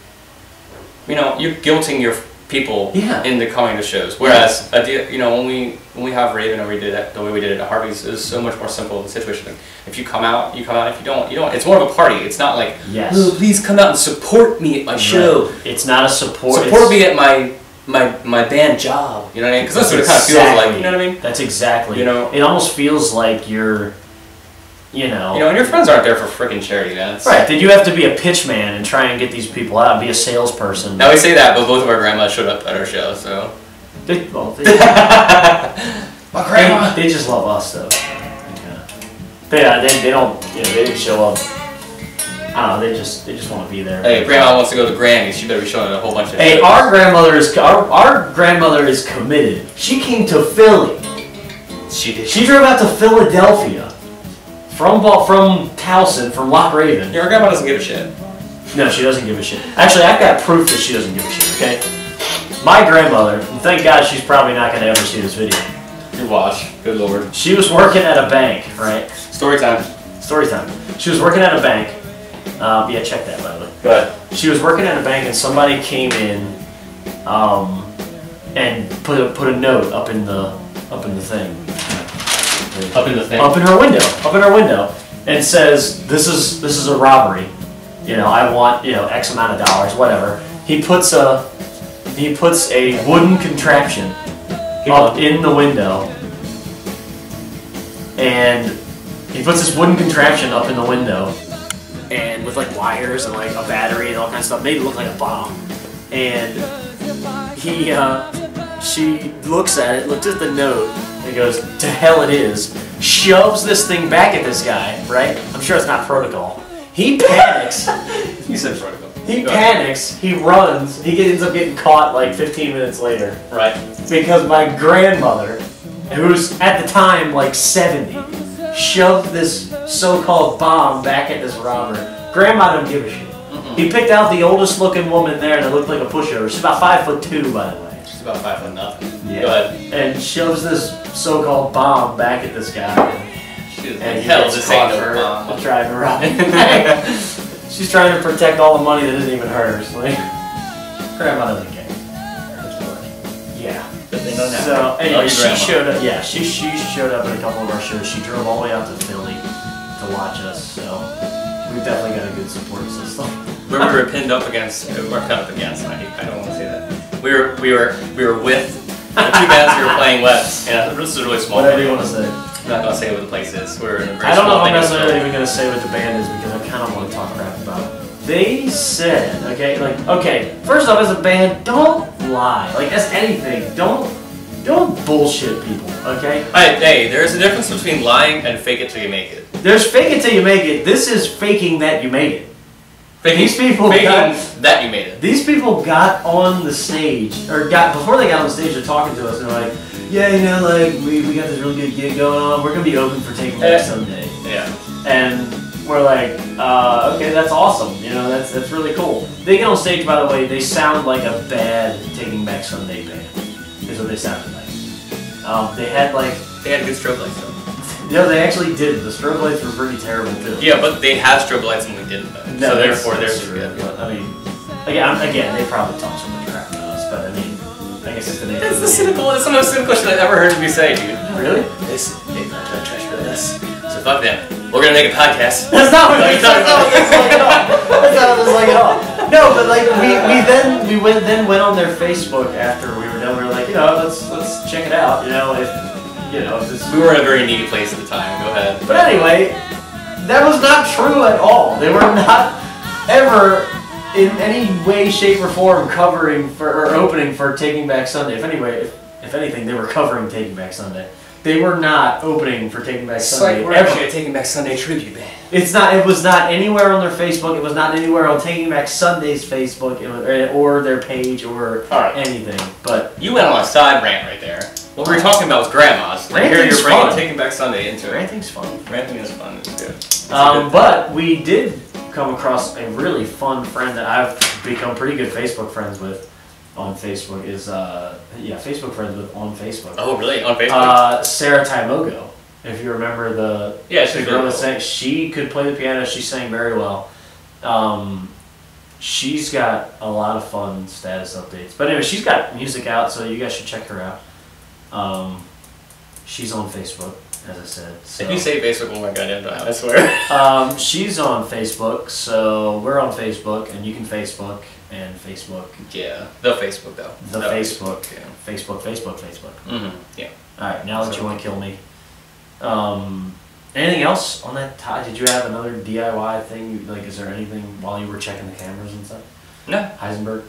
you know, you're guilting your people into coming to shows. Whereas, you know, when we have Raven and we did it the way we did it at Harvey's, is so much more simple of a situation. If you come out, you come out. If you don't, you don't. It's more of a party. It's not like, oh, please come out and support me at my show. It's not a support. Support me at my band job. You know what I mean? Because that's what it kind of feels like. You know what I mean? That's exactly. You know, it almost feels like you're. You know, and your friends aren't there for freaking charity, man. Right. Did you have to be a pitch man and try and get these people out and be a salesperson? Now we say that, but both of our grandmas showed up at our show, so. My grandma. They just love us, though. Yeah. They don't. You know, they didn't show up. I don't know. They just want to be there. Hey, grandma wants to go to the Grammys. She better be showing a whole bunch of. Hey, shows. our grandmother is committed. She came to Philly. She did. She drove out to Philadelphia. From Towson, from Loch Raven. Your grandma doesn't give a shit. No, she doesn't give a shit. Actually, I've got proof that she doesn't give a shit, okay? My grandmother, and thank God she's probably not going to ever see this video. You watch. Good lord. She was working at a bank, right? Story time. Story time. She was working at a bank. Yeah, check that, by the way. Go ahead. She was working at a bank and somebody came in and put a note up in the thing. Up in the thing. Up in her window, and says, "This is a robbery. You know, I want, you know, X amount of dollars, whatever." He puts a wooden contraption up in the window, and he puts this wooden contraption up in the window, and with like wires and like a battery and all kinds of stuff, made it look like a bomb. And she looks at it, looks at the note. He goes, "To hell it is," shoves this thing back at this guy, right? I'm sure it's not protocol. He panics. You said protocol. He panics, he runs, he ends up getting caught like 15 minutes later. Right. Because my grandmother, who's at the time like 70, shoved this so-called bomb back at this robber. Grandma didn't give a shit. He picked out the oldest looking woman there that looked like a pushover. She's about 5'2", by the way. She's about 5 foot nothing. Yeah. Go ahead. And shoves this so-called bomb back at this guy. And hell, this ain't no bomb. I'll try to rob it. She's trying to protect all the money that isn't even hers. Like, grandma doesn't care. Yeah. But they know now. So anyway, she showed up. Yeah, she showed up at a couple of our shows. She drove all the way out to Philly to watch us. So we've definitely got a good support system. We were pinned up against. We weren't pinned up against. I don't want to say that. We were with the two bands we were playing with. Yeah, this is a really small. Whatever you want to say. I'm not gonna say what the place is. We're in a very I don't know if I'm small necessarily even gonna say what the band is because I kind of want to talk crap about it. They said, okay, first off, as a band, don't lie. Like, as anything, don't bullshit people, okay? Hey, there's a difference between lying and fake it till you make it. There's fake it till you make it. This is faking that you made it. These people that you made it. These people got on the stage, before they got on the stage, they're talking to us and they're like, yeah, you know, like, we got this really good gig going on. We're going to be open for Take Back someday. Yeah. And we're like, okay, that's awesome. You know, that's really cool. They get on stage, by the way, they sound like a bad Taking Back Sunday band. Is what they sounded like. They had good strobe lights though. No, they actually did. The strobe lights were pretty terrible too. Yeah, but they have strobe lights and we didn't though. No, so therefore that's they're true. good. But, I mean, again, they probably talk so much crap to us, but I mean, I guess it's the nature. That's the most cynical shit I've ever heard you say, dude. Really? Listen, they're not gonna trash for this. So fuck them. We're gonna make a podcast. That's not what this like at all. That's not what this like at all. No, but like we went on their Facebook after we were done. We were like, you know, let's check it out. You know, if this. We were in a very needy place at the time. Go ahead. But anyway, that was not true at all. They were not ever in any way, shape, or form covering or opening for Taking Back Sunday. If anything, they were covering Taking Back Sunday. They were not opening for Taking Back Sunday. We're actually a Taking Back Sunday tribute band. It was not anywhere on their Facebook. It was not anywhere on Taking Back Sunday's Facebook or their page or anything. But you went on a side rant right there. What we were talking about was grandmas. And here you're bringing Taking Back Sunday into it. ranting's fun. Ranting is fun. It's good. But we did come across a really fun friend that I've become pretty good Facebook friends with. On Facebook is Facebook friends with on Facebook. Oh really? On Facebook? Sarah Taimogo. If you remember the girl that sang, she could play the piano. She sang very well. She's got a lot of fun status updates. But anyway, she's got music out, so you guys should check her out. She's on Facebook, as I said. So. If you say Facebook, oh my goddamn time, I swear. She's on Facebook, so we're on Facebook, and you can Facebook. And Facebook. Yeah, the Facebook though. The Facebook. Yeah. Facebook. Mm-hmm. Yeah. Alright, now that you want to kill me. Anything else on that? Did you have another DIY thing? Like, is there anything while you were checking the cameras and stuff? No. Heisenberg?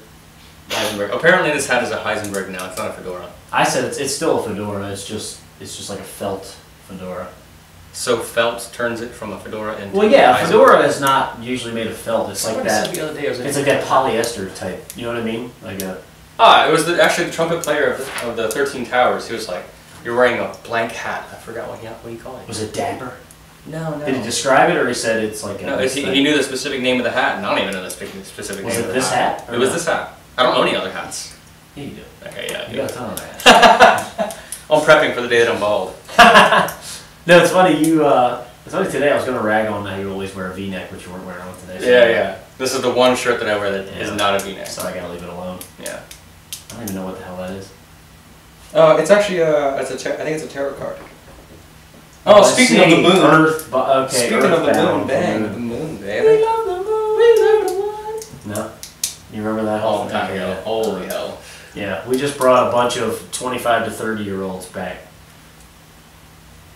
Apparently this hat is a Heisenberg now, it's not a fedora. I said it's still a fedora, it's just like a felt fedora. So felt turns it from a fedora into a fedora is not usually made of felt. It's like that. The other day, it's like that polyester type. You know what I mean? Like a. It was actually the trumpet player of the 13 Towers. He was like, "You're wearing a blank hat." I forgot what he called it. Was it Dapper? No. Did he describe it, or he said it's like? No, he knew the specific name of the hat, and I don't even know the specific name of the hat. Was it this hat? It was this hat. I don't own any other hats. Yeah, you do. Okay, yeah. You got a ton of hats. I'm prepping for the day that I'm bald. No, it's funny. It's funny today. I was going to rag on how you always wear a V-neck, which you weren't wearing one today. So Yeah. This is the one shirt that I wear that is not a V-neck. So I gotta leave it alone. Yeah. I don't even know what the hell that is. It's actually I think it's a tarot card. Oh, speaking of the moon. Speaking of the moon, bang, the moon, baby. We love the moon. We love the moon. No, you remember that whole time ago? Holy hell. Yeah, we just brought a bunch of 25 to 30-year-olds back.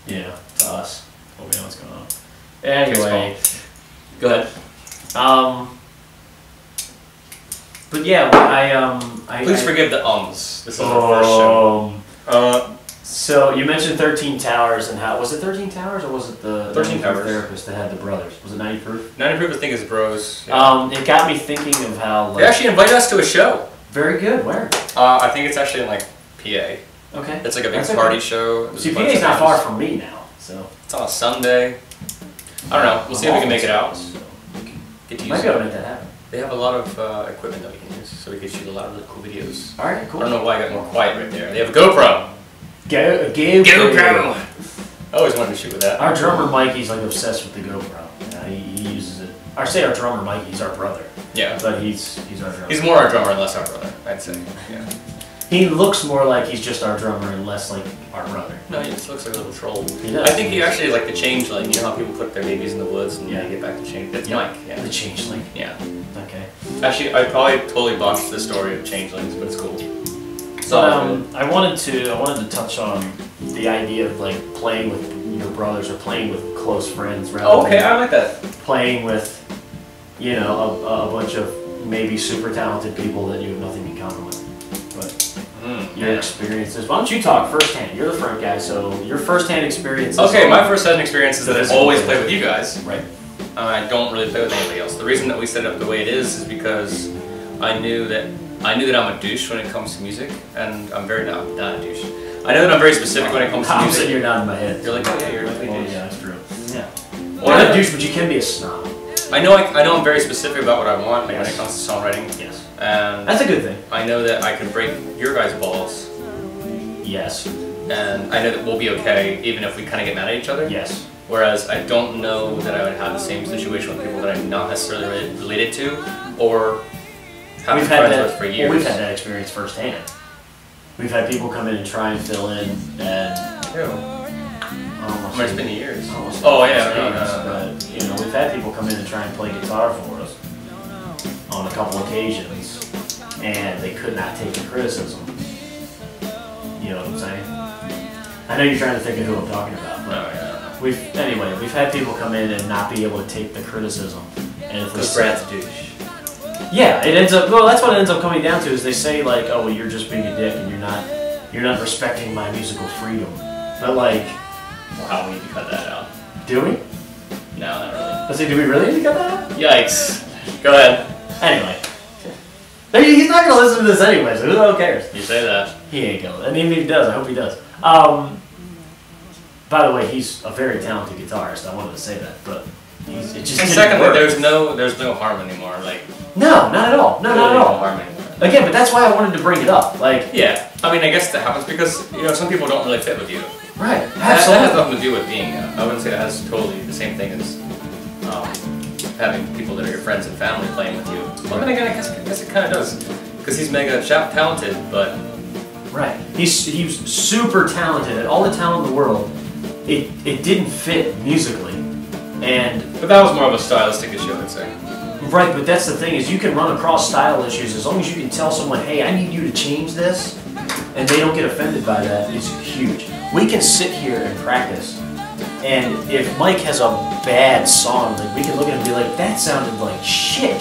Yeah, to us. Oh, we know what's going on. Anyway, go ahead. But yeah, Please forgive the ums. This is our first show. So you mentioned 13 Towers, and how was it 13 Towers or was it the 13 Towers therapist that had the brothers? Was it 90 Proof? 90 Proof, I think, is bros. Yeah. It got me thinking of how they actually invited us to a show. Very good. Where? I think it's actually in like PA. Okay. It's like a big party show. See, PA's not far from me now, so. It's on a Sunday. I don't know. We'll see if we can make it out. Get to use might be able to make that happen. They have a lot of equipment that we can use, so we can shoot a lot of really cool videos. All right, cool. I don't know why I got more quiet right there. They have a GoPro. GoPro. I always wanted to shoot with that. Our drummer Mikey's like obsessed with the GoPro. He uses it. I say our drummer Mikey's our brother. Yeah. But he's our drummer. He's more our drummer and less our brother, I'd say. Yeah. He looks more like he's just our drummer and less like our brother. No, he just looks like a little troll. He does. I think he actually is like the changeling. You know how people put their babies in the woods and they get back to change? It's Mike. Yeah. The changeling. Yeah. Okay. Actually, I probably totally botched the story of changelings, but it's cool. So I wanted to touch on the idea of like playing with your brothers or playing with close friends rather okay, I like that. Playing with, you know, a bunch of maybe super talented people that you have nothing in common with. But your experiences. Why don't you talk firsthand? You're the front guy, so your firsthand experiences. Okay, my firsthand experience is that I always play with you guys. Right. I don't really play with anybody else. The reason that we set it up the way it is because I knew that I'm a douche when it comes to music, and I'm very not a douche. I know that I'm very specific when it comes to music. You're nodding my head. You're like, oh yeah, you're a douche. Yeah, that's true. Yeah. You're not a douche, but you can be a snob. I know I'm very specific about what I want when it comes to songwriting. Yes. And that's a good thing. I know that I can break your guys' balls. Yes. And I know that we'll be okay even if we kind of get mad at each other. Yes. Whereas I don't know that I would have the same situation with people that I'm not necessarily related to or have been friends with for years. Well, we've had that experience firsthand. We've had people come in and try and fill in and... It's been years. Oh yeah, but you know, we've had people come in and try and play guitar for us on a couple occasions, and they could not take the criticism. You know what I'm saying? I know you're trying to think of who I'm talking about, but we've had people come in and not be able to take the criticism, and if we Brad's a douche. Yeah, it ends up. Well, that's what it ends up coming down to is they say like, oh, well, you're just being a dick and you're not respecting my musical freedom, but like. Wow, we need to cut that out. Do we? No, not really. I say, do we really need to cut that out? Yikes. Go ahead. Anyway. He's not going to listen to this anyway, so who the hell cares? You say that. He ain't going. And even if he does, I hope he does. By the way, he's a very talented guitarist. I wanted to say that, but it just and didn't secondly, work. there's no harm anymore. Like no, not at all. No, not at all. Harm anymore. Again, but that's why I wanted to bring it up. Like yeah, I mean, I guess that happens because some people don't really fit with you. Right. Absolutely. That has nothing to do with being. I wouldn't say that has totally the same thing as having people that are your friends and family playing with you. Well, then again, I guess it kind of does because he's mega talented, but right. He's super talented, and all the talent in the world. It didn't fit musically, but that was more of a stylistic issue, I'd say. Right, but that's the thing is you can run across style issues as long as you can tell someone, hey, I need you to change this, and they don't get offended by that. It's huge. We can sit here and practice, and if Mike has a bad song, like we can look at it and be like, that sounded like shit.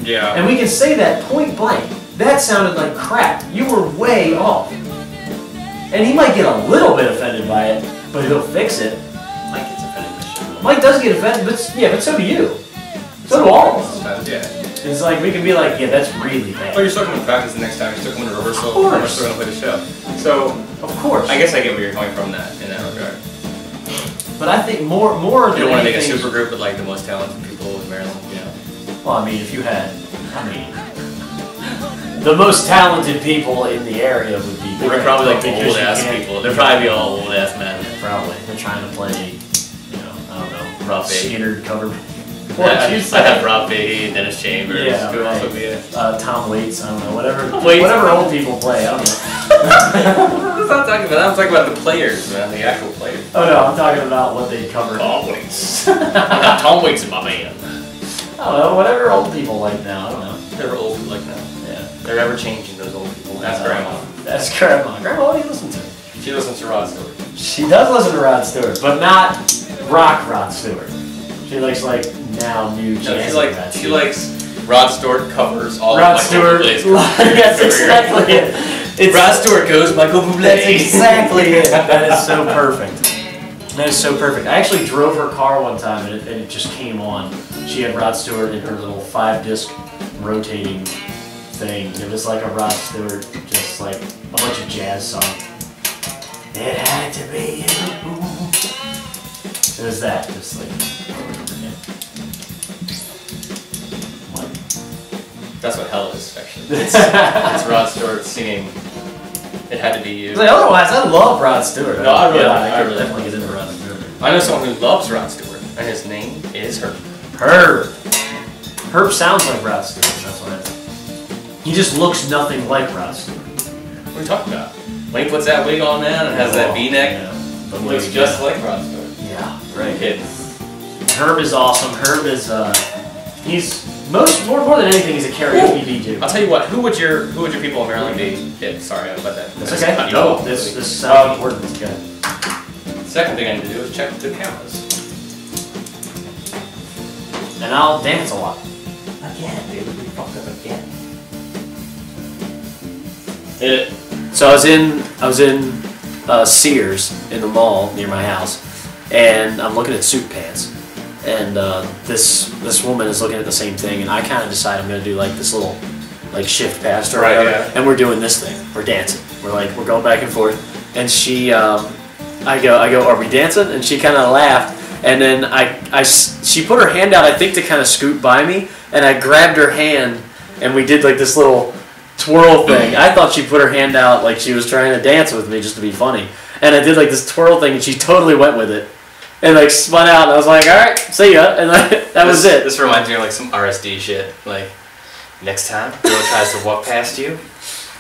Yeah. And we can say that point blank. That sounded like crap. You were way off. And he might get a little bit offended by it, but he'll fix it. Mike gets offended by shit. Mike does get offended, but so do you. So do all of us. Sometimes, yeah. It's like we can be like, yeah, that's really bad. Well, you're still coming to practice the next time. You're still coming to rehearsal. Of course. We're still going to play the show. So, of course. I guess I get where you're coming from in that regard. But I think more than anything. You don't want to make a super group with like the most talented people in Maryland, Well, I mean, if you had, the most talented people in the area would be. They're probably like old ass people. They're probably all old ass men. Probably. They're trying to play, I don't know, Rob Skinner cover. I have Rob Beatty, Dennis Chambers. Yeah, who else would be it? Tom Waits. I don't know. Whatever old people play. I don't know. I'm not talking about. I'm talking about the players, man. The actual players. Oh no, I'm talking about what they cover. Tom Waits. I got Tom Waits in my band. I don't know. Whatever old people like now. I don't know. They're old people like now. Yeah. They're ever changing. Those old people. That's Grandma. That's Grandma. Grandma, what do you listen to? She listens to Rod Stewart. She does listen to Rod Stewart, but not rock Rod Stewart. She likes like now new jazz. No, she likes Rod Stewart covers all Rod of Stewart. That's exactly it. Rod Stewart goes Michael Bublé. That's exactly it. That is so perfect. That is so perfect. I actually drove her car one time and it just came on. She had Rod Stewart in her little 5-disc rotating thing. It was like a Rod Stewart, just like a bunch of jazz songs. It had to be you. It was that, just like. What? That's what hell is, actually. It's Rod Stewart singing "It Had to Be You." Like, otherwise, I love Rod Stewart. No, I really definitely get into Rod Stewart. I know someone who loves Rod Stewart, and his name is Herb. Herb. Herb sounds like Rod Stewart. That's what it is. He just looks nothing like Rod Stewart. What are you talking about? When he puts that wig on, man, and has that V-neck, looks just like Rod Stewart. Yeah, right. Kid. Herb is awesome. Herb is he's more than anything, he's a karaoke DJ. I'll tell you what. Who would your people in Maryland be? Yeah, sorry about that. That's okay. No, this sounds important. It's good. Second thing I need to do is check the cameras. And I'll dance a lot. Again, dude. We fucked up again. So I was in Sears in the mall near my house, and I'm looking at suit pants, and this woman is looking at the same thing, and I kind of decide I'm gonna do like this little like shift past or whatever, and we're doing this thing, we're dancing, we're going back and forth, and she I go, are we dancing? And she kind of laughed, And then she put her hand out, I think, to kind of scoot by me, and I grabbed her hand, and we did like this little twirl thing. I thought she put her hand out like she was trying to dance with me just to be funny. And I did like this twirl thing, and she totally went with it. And like spun out, and I was like, all right, see ya. And that was it. This reminds me of like some RSD shit. Like, next time, girl tries to walk past you,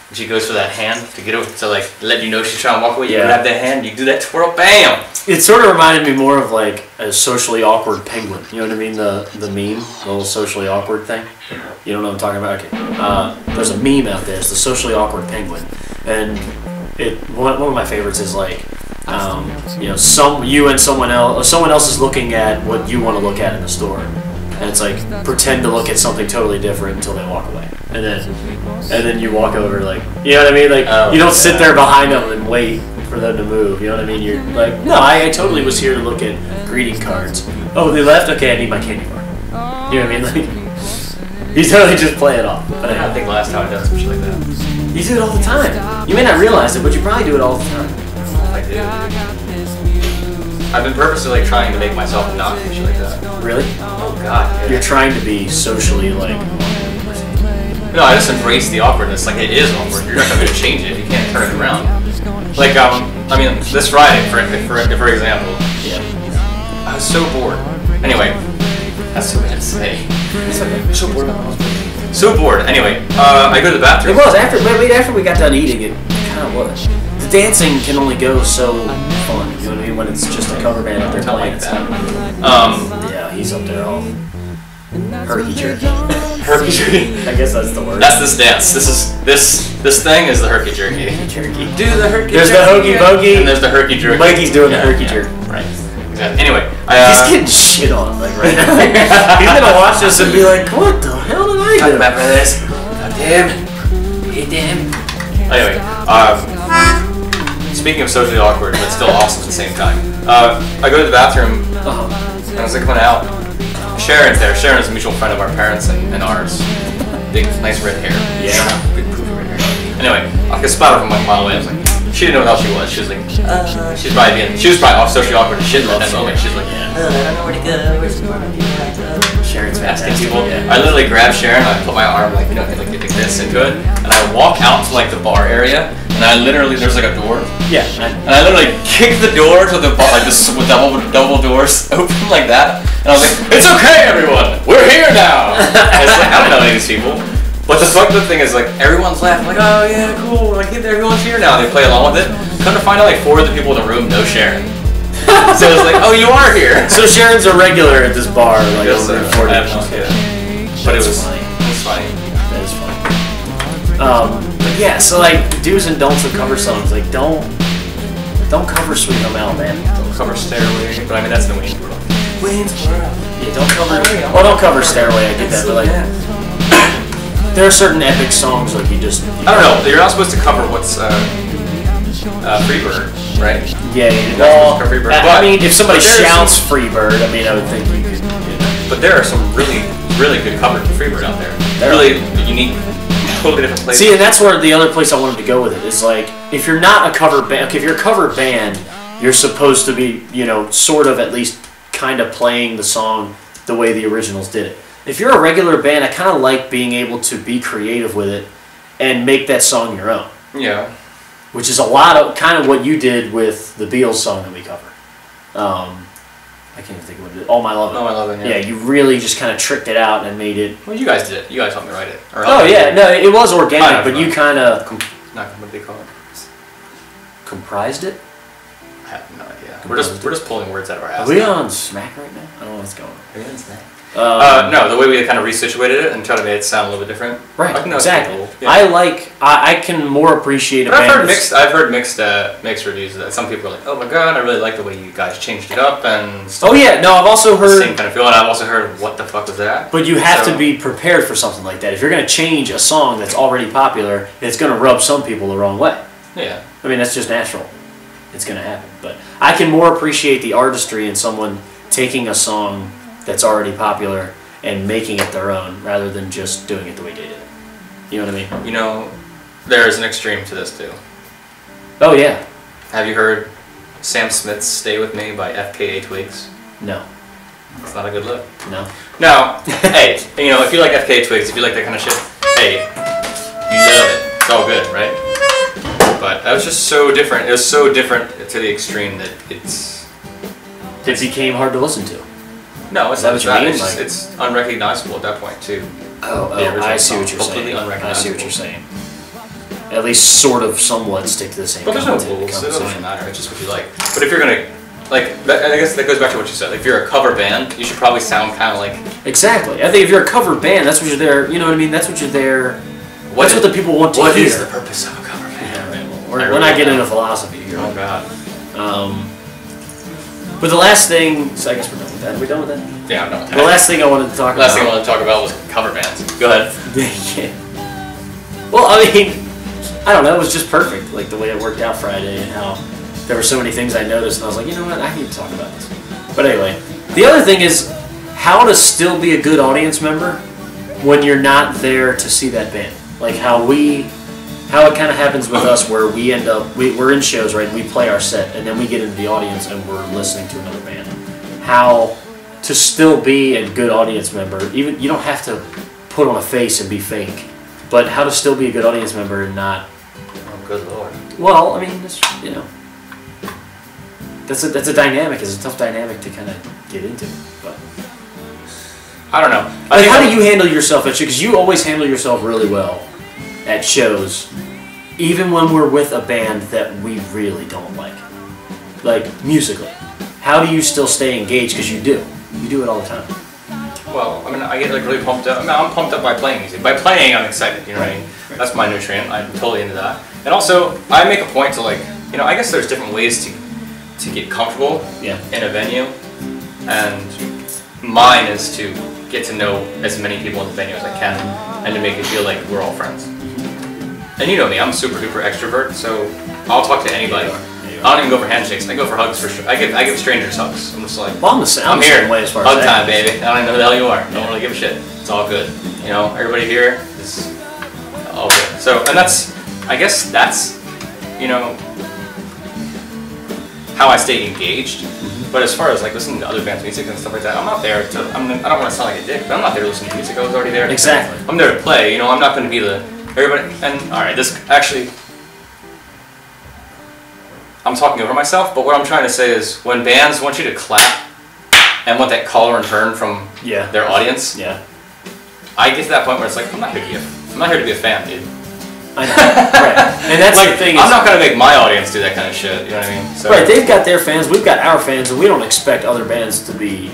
and she goes for that hand to get over, to like let you know she's trying to walk away. You grab that hand, you do that twirl, bam! It sort of reminded me more of like a socially awkward penguin. You know what I mean? The meme, the little socially awkward thing. You don't know what I'm talking about? Okay. There's a meme out there. It's the socially awkward penguin, and one of my favorites is like, you know, you and someone else is looking at what you want to look at in the store, and it's like pretend to look at something totally different until they walk away, and then you walk over, like, you know what I mean? Like, you don't sit there behind them and wait for them to move. You know what I mean? You're like, no, I totally was here to look at greeting cards. Oh, they left. Okay, I need my candy bar. You know what I mean? Like, you totally just play it off. But I think last time I done some shit like that. You do it all the time. You may not realize it, but you probably do it all the time. I do. I've been purposely like trying to make myself not do shit like that. Really? Oh god. Yeah. You're trying to be socially like. No, I just embrace the awkwardness. Like, it is awkward. You're not going to change it. You can't turn it around. Like, I mean, this Friday, for example. Yeah. I was so bored. Anyway, that's so bad to say. So bored. So bored. Anyway, I go to the bathroom. It was after we got done eating. It kind of was. The dancing can only go so fun. You know what I mean? When it's just a cover band up there playing. Like that. Yeah, he's up there all herky jerky. Herky jerky. I guess that's the word. That's this dance. This thing is the herky jerky. Jerky. Do the herky jerky. There's the hokey pokey. And there's the herky jerky. Mikey's doing the herky jerky. Right. Exactly. Anyway, he's getting shit on like right now. He's gonna watch this and be like, "What the hell did I do?" Talking about brothers. Hey damn. Anyway, speaking of socially awkward, but still awesome at the same time. I go to the bathroom, and as I come out, Sharon's there. Sharon is a mutual friend of our parents and ours. Big, nice red hair. Yeah. Big poofy red hair. Anyway, I could spot her from like a mile away. I was like, she didn't know what the hell she was. She was like, she was probably socially awkward as shit at that moment. She was like, I don't know where to go. Where's the moment? Sharon's asking people. Yeah. I literally grabbed Sharon, I put my arm like, you know, like this into it, and I walk out to like the bar area, and I literally, there's like a door. Yeah. And I literally kicked the door to the bar, like this with double doors open like that, and I was like, it's okay everyone, we're here now. And it's like, I don't know any of these people. But the fucked up thing is, like, everyone's laughing, like, oh yeah, cool, like, everyone's here now. They play along with it. Come to find out, like, 4 of the people in the room know Sharon. So it's like, oh, you are here. So Sharon's a regular at this bar, like, Yes, over in I have 40. no idea. But it was funny. It was funny. That is funny. But yeah, so like, do's and don'ts of cover songs, like, don't cover Sweet Home Alabama. Don't cover Stairway, but I mean, that's the Wayne's World. Wayne's World. Yeah, don't cover Stairway, I get that, but like, there are certain epic songs like you just. I don't know. You're not supposed to cover what's Freebird, right? Yeah. Well, I mean, if somebody shouts Freebird, I mean, I would think you could. But there are some really, really good covers of Freebird out there. Really unique, totally different places. See, and that's where the other place I wanted to go with it is like, if you're not a cover band, if you're a cover band, you're supposed to be, you know, sort of at least kind of playing the song the way the originals did it. If you're a regular band, I kind of like being able to be creative with it and make that song your own. Yeah. Which is a lot of kind of what you did with the Beatles song that we cover. I can't even think of what it is. All My Lovin'. All My Lovin', yeah. Yeah, you really just kind of tricked it out and made it. Well, you guys did it. You guys helped me write it. Oh yeah, no, it was organic, but you kind of not what they call it. Comprised it. I have no idea. We're just pulling words out of our ass. Are we on Smack right now? I don't know what's going on. Are we on Smack? No, the way we kind of resituated it and tried to make it sound a little bit different. Right, like, no, exactly. Cool. Yeah. I can more appreciate a but band. I've heard mixed reviews of that. Some people are like, oh my god, I really like the way you guys changed it up and stuff. Oh yeah, no, I've also heard the same kind of feeling. I've also heard, what the fuck was that? But you have to be prepared for something like that. If you're going to change a song that's already popular, it's going to rub some people the wrong way. Yeah. I mean, that's just natural. It's going to happen. But I can more appreciate the artistry in someone taking a song that's already popular and making it their own rather than just doing it the way they did it. You know what I mean? You know, there's an extreme to this too. Oh yeah. Have you heard Sam Smith's Stay With Me by FKA Twigs? No. It's not a good look. No. No. Hey, you know, if you like FK Twigs, if you like that kind of shit, hey, you love it. It's all good, right? But that was just so different. It was so different to the extreme that It became hard to listen to. No, it's that not what you that. mean? It's unrecognizable at that point too. Oh, I see what you're saying. I see what you're saying. At least sort of somewhat stick to the same. But there's no rules. It doesn't matter. It's just what you like. But if you're gonna, like, I guess that goes back to what you said. Like, if you're a cover band, you should probably sound kind of like. Exactly. I think if you're a cover band, that's what you're there. You know what I mean? That's what you're there. That's what the people want to hear. What is the purpose of a cover band? Yeah, we're not getting into philosophy here. Oh God. But the last thing, so I guess we're done with that. Are we done with that? Yeah, I'm done with that. The last thing I wanted to talk about. Last thing I wanted to talk about was cover bands. Go ahead. Yeah. Well, I mean, I don't know. It was just perfect, like the way it worked out Friday, and how there were so many things I noticed, and I was like, you know what, I need to talk about this. But anyway, the other thing is how to still be a good audience member when you're not there to see that band. Like how it kind of happens with us, where we end up, we're in shows, right, and we play our set, and then we get into the audience and we're listening to another band. How to still be a good audience member, even you don't have to put on a face and be fake, but how to still be a good audience member and not. Oh, good Lord. Well, I mean, you know, that's a dynamic. It's a tough dynamic to kind of get into, but. I don't know. Like, how do you handle yourself at shows? Because you always handle yourself really well at shows, even when we're with a band that we really don't like musically. How do you still stay engaged? Because you do it all the time. Well, I mean, I get like really pumped up. I mean, I'm pumped up by playing music. By playing, I'm excited. You know what I mean? That's my nutrient. I'm totally into that. And also, I make a point to like, you know, I guess there's different ways to get comfortable in a venue, and mine is to get to know as many people in the venue as I can, and to make it feel like we're all friends. And you know me, I'm super duper extrovert, so I'll talk to anybody. I don't even go for handshakes. I go for hugs for sure. I give strangers hugs. I'm just like, well, I'm here. Same way as far as hug time, baby. I don't even know who the hell you are. I don't really give a shit. It's all good. You know, everybody here is all good. So, and I guess that's, you know, how I stay engaged. But as far as like listening to other bands' music and stuff like that, I'm not there to. I don't want to sound like a dick, but I'm not there to listen to music. I was already there. Exactly. I'm there to play. You know, I'm not going to be the everybody. And all right, this actually. I'm talking over myself, but what I'm trying to say is when bands want you to clap and want that call or return from their audience, I get to that point where it's like, I'm not here to be a fan, dude. I know, right. And that's like, the thing. I'm not going to make my audience do that kind of shit, you know what I mean? So, right, they've got their fans, we've got our fans, and we don't expect other bands to be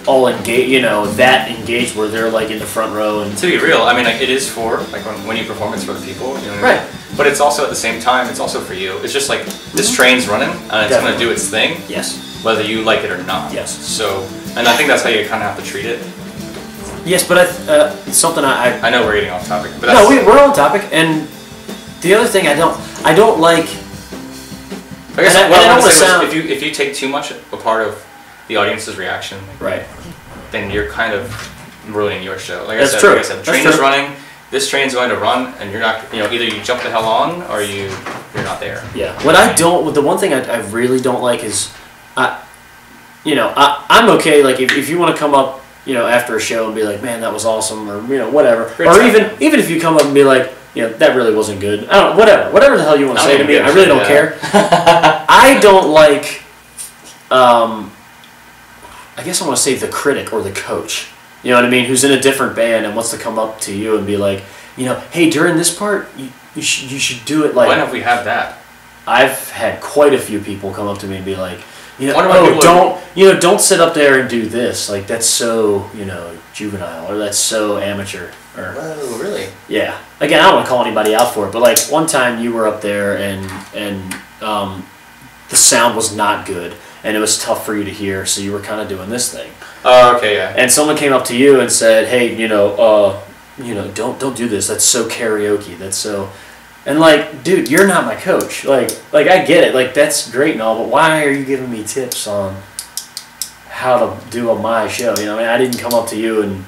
all engaged, you know, that engaged where they're like in the front row. And to be real, I mean, like, it is for, like, when you perform, it's for the people, you know what I mean? Right. But it's also at the same time, it's also for you. It's just like, this train's running, and it's going to do its thing. Yes. Whether you like it or not. Yes. So, and I think that's how you kind of have to treat it. Yes, but it's something I know we're getting off topic, but no, we're on topic, and the other thing I don't like. I guess what I want to say was if you take too much a part of the audience's reaction, right, then you're kind of ruining your show. Like that's I true. said, train is running. This train's going to run, and you're not. You know, either you jump the hell on or you're not there. Yeah. The one thing I really don't like is, I'm okay. Like if you want to come up, you know, after a show and be like, man, that was awesome, or you know, whatever, or even if you come up and be like, you know, that really wasn't good. I don't know, whatever the hell you want to say to me. I really don't care. I don't like. I guess I want to say the critic or the coach. You know what I mean? Who's in a different band and wants to come up to you and be like, you know, hey, during this part, you should do it like. When have we had that? I've had quite a few people come up to me and be like, you know, don't sit up there and do this. Like that's so, you know, juvenile or that's so amateur. Or, whoa, really? Yeah. Again, I don't want to call anybody out for it, but like one time you were up there and the sound was not good and it was tough for you to hear, so you were kind of doing this thing. Oh, okay, yeah. And someone came up to you and said, hey, don't do this. That's so karaoke. That's so. And like, dude, you're not my coach. Like I get it. Like that's great and all, but why are you giving me tips on how to do on my show? You know, I mean, I didn't come up to you and,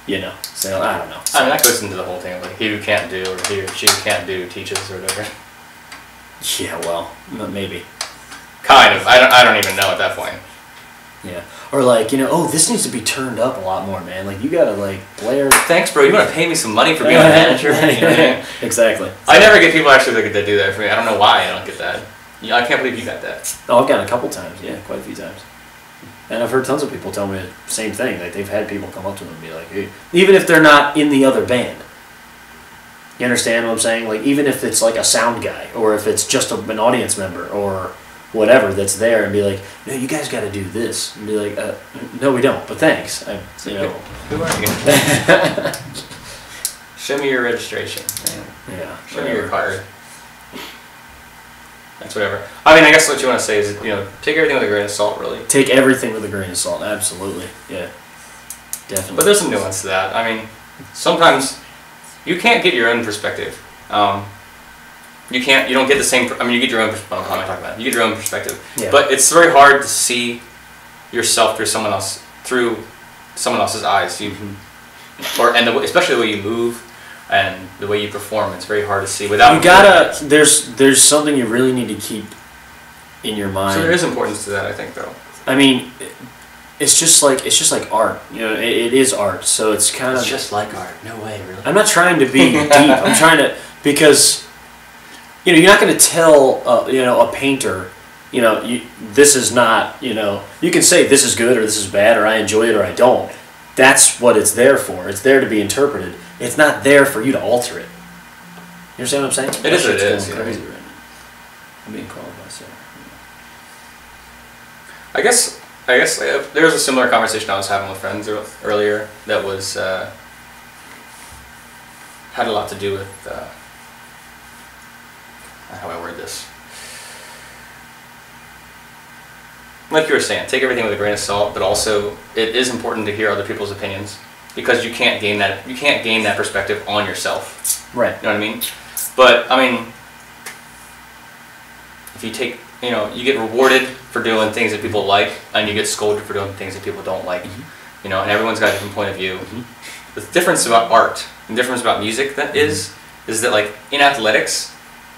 you know, say, I don't know. I mean, that goes into the whole thing of like, he who can't do or he or she who can't do teaches or whatever. Yeah, well, maybe. Kind of. I don't even know at that point. Yeah. Or like, oh, this needs to be turned up a lot more, man. Like, you gotta, like, blare. Thanks, bro. You want to pay me some money for being a manager? You know what I mean? Exactly. I never get people actually that do that for me. I don't know why I don't get that. I can't believe you got that. Oh, I've gotten a couple times. Yeah, quite a few times. And I've heard tons of people tell me the same thing. Like, they've had people come up to them and be like, hey, even if they're not in the other band. You understand what I'm saying? Like, even if it's like a sound guy, or if it's just an audience member, or whatever that's there, and be like, no, you guys got to do this. And be like, no, we don't, but thanks. Who are you? Show me your registration. Man. Yeah. Show me your card. That's whatever. I mean, I guess what you want to say is, take everything with a grain of salt, really. Take everything with a grain of salt, absolutely. Yeah. Definitely. But there's some nuance to that. I mean, sometimes you can't get your own perspective. You don't get the same. You get your own perspective. How am I talking about? You get your own perspective. Yeah. But it's very hard to see yourself through someone else's eyes. Especially the way you move and the way you perform. It's very hard to see without. You gotta. There's something you really need to keep in your mind. So there is importance to that, I think, though. I mean, it's just like art. It is art. So it's kind of. It's just like art. No way, really. I'm not trying to be deep. I'm trying to because. You're not going to tell, a painter, this is not, you can say this is good or this is bad or I enjoy it or I don't. That's what it's there for. It's there to be interpreted. It's not there for you to alter it. You understand what I'm saying? It is what it is. Crazy right now. I'm being called by Sarah. I guess there was a similar conversation I was having with friends earlier that was had a lot to do with how I word this. Like you were saying, take everything with a grain of salt, but also it is important to hear other people's opinions because you can't gain that perspective on yourself. Right. You know what I mean? But I mean, if you take, you get rewarded for doing things that people like, and you get scolded for doing things that people don't like. Mm-hmm. And everyone's got a different point of view. Mm-hmm. The difference about art, the difference about music that is that like in athletics.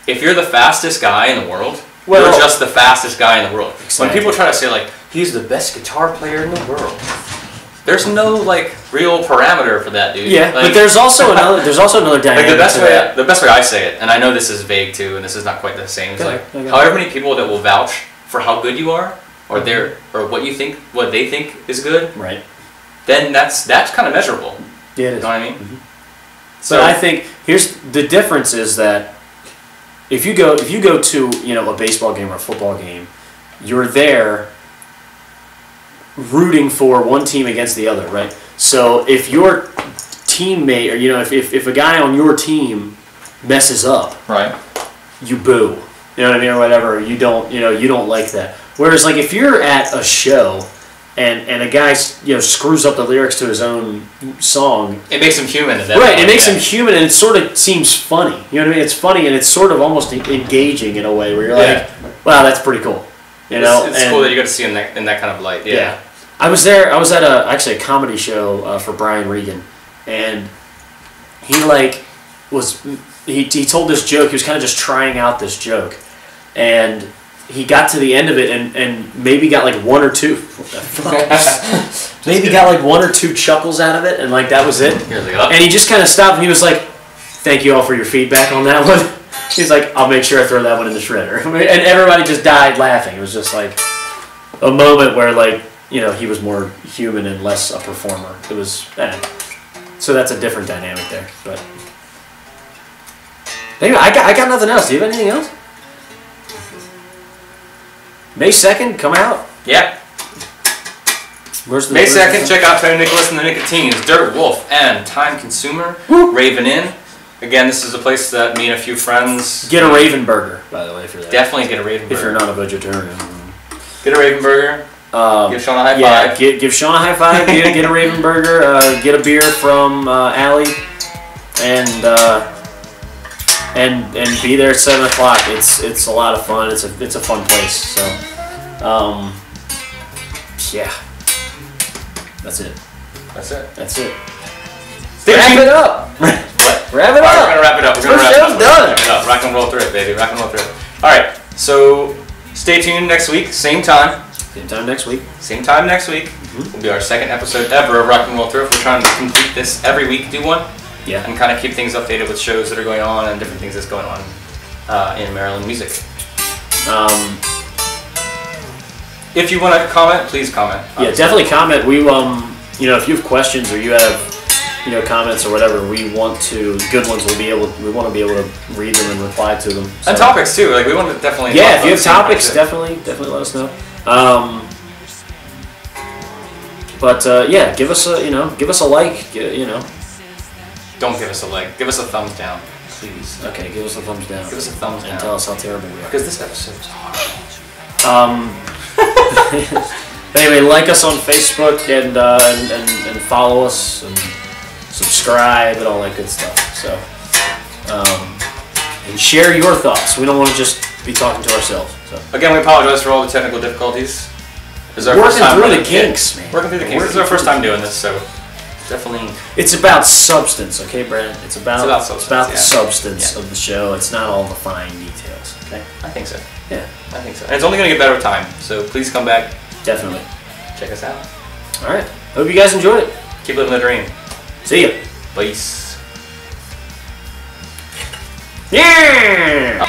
If you're the fastest guy in the world, you're just the fastest guy in the world. Exactly. When people try to say like he's the best guitar player in the world, there's no like real parameter for that, dude. Yeah, but there's also another dynamic. Like the best way I say it, and I know this is vague too, and this is not quite the same. It's however many people that will vouch for how good you are, or what they think is good. Right. Then that's kind of measurable. Yeah, it is. You know what I mean? Mm-hmm. So I think here's the difference is that. If you go to a baseball game or a football game, you're there rooting for one team against the other, right? So if your teammate or if a guy on your team messes up, right, you boo. You know what I mean, or whatever. You don't like that. Whereas like if you're at a show and a guy screws up the lyrics to his own song, it makes him human at that right, point. It makes him human, and it sort of seems funny. You know what I mean? It's funny, and it's sort of almost engaging in a way where you're like, "Wow, that's pretty cool." It's cool that you got to see in that kind of light. Yeah. I was there. I was at a comedy show for Brian Regan, and he he told this joke. He was kind of just trying out this joke, and he got to the end of it and maybe got like one or two. What the fuck? Maybe got like one or two chuckles out of it, and like that was it. And he just kind of stopped and he was like, "Thank you all for your feedback on that one." He's like, "I'll make sure I throw that one in the shredder." And everybody just died laughing. It was just like a moment where like he was more human and less a performer. It was so that's a different dynamic there. But anyway, I got nothing else. Do you have anything else? May 2nd, come out. Yeah. May 2nd, check out Tony Nicholas and the Nicotines, Dirt Wolf, and Time Consumer, Raven Inn. Again, this is a place that me and a few friends... Get a Raven Burger, by the way, if you're there. Definitely get a Raven Burger. If you're not a vegetarian. Get a Raven Burger. Give Sean a high five. Give Sean a high five. Get a Raven Burger. Get a beer from Allie. And be there at 7 o'clock. It's a lot of fun. It's a fun place. So, yeah, that's it. That's it. Wrap it up. What? Wrap it up. We're gonna wrap it up. Done. Rock and roll thrift, baby. Rock and roll thrift. All right. So stay tuned next week, same time. Same time next week. Same time next week. Will be our second episode ever of Rock&Roll Thrift. We're trying to complete this every week, do one. Yeah. And kind of keep things updated with shows that are going on and different things that's going on in Maryland music. If you want to comment, please comment. Yeah, definitely comment. We you know, if you have questions or you have, you know, comments or whatever, we want to good ones. We want to be able to read them and reply to them. So. And topics too. Like we want to definitely. Yeah, if you have topics, definitely let us know. Yeah, give us a like. You know. Don't give us a like. Give us a thumbs down, please. Okay, give us a thumbs down. Give us a thumbs down. And tell us how terrible we are. Because this episode is hard. Anyway, like us on Facebook and follow us and subscribe and all that good stuff. So, and share your thoughts. We don't want to just be talking to ourselves. So. Again, we apologize for all the technical difficulties. This is our Working first time through the kinks, man. Working through the kinks. This is our first time doing this, so definitely. It's about substance, okay, Brad? It's about substance, the substance of the show. It's not all the fine details. Okay. I think so. Yeah. I think so. And it's only going to get better with time, so please come back. Definitely. Check us out. All right. Hope you guys enjoyed it. Keep living the dream. See ya. Peace. Yeah.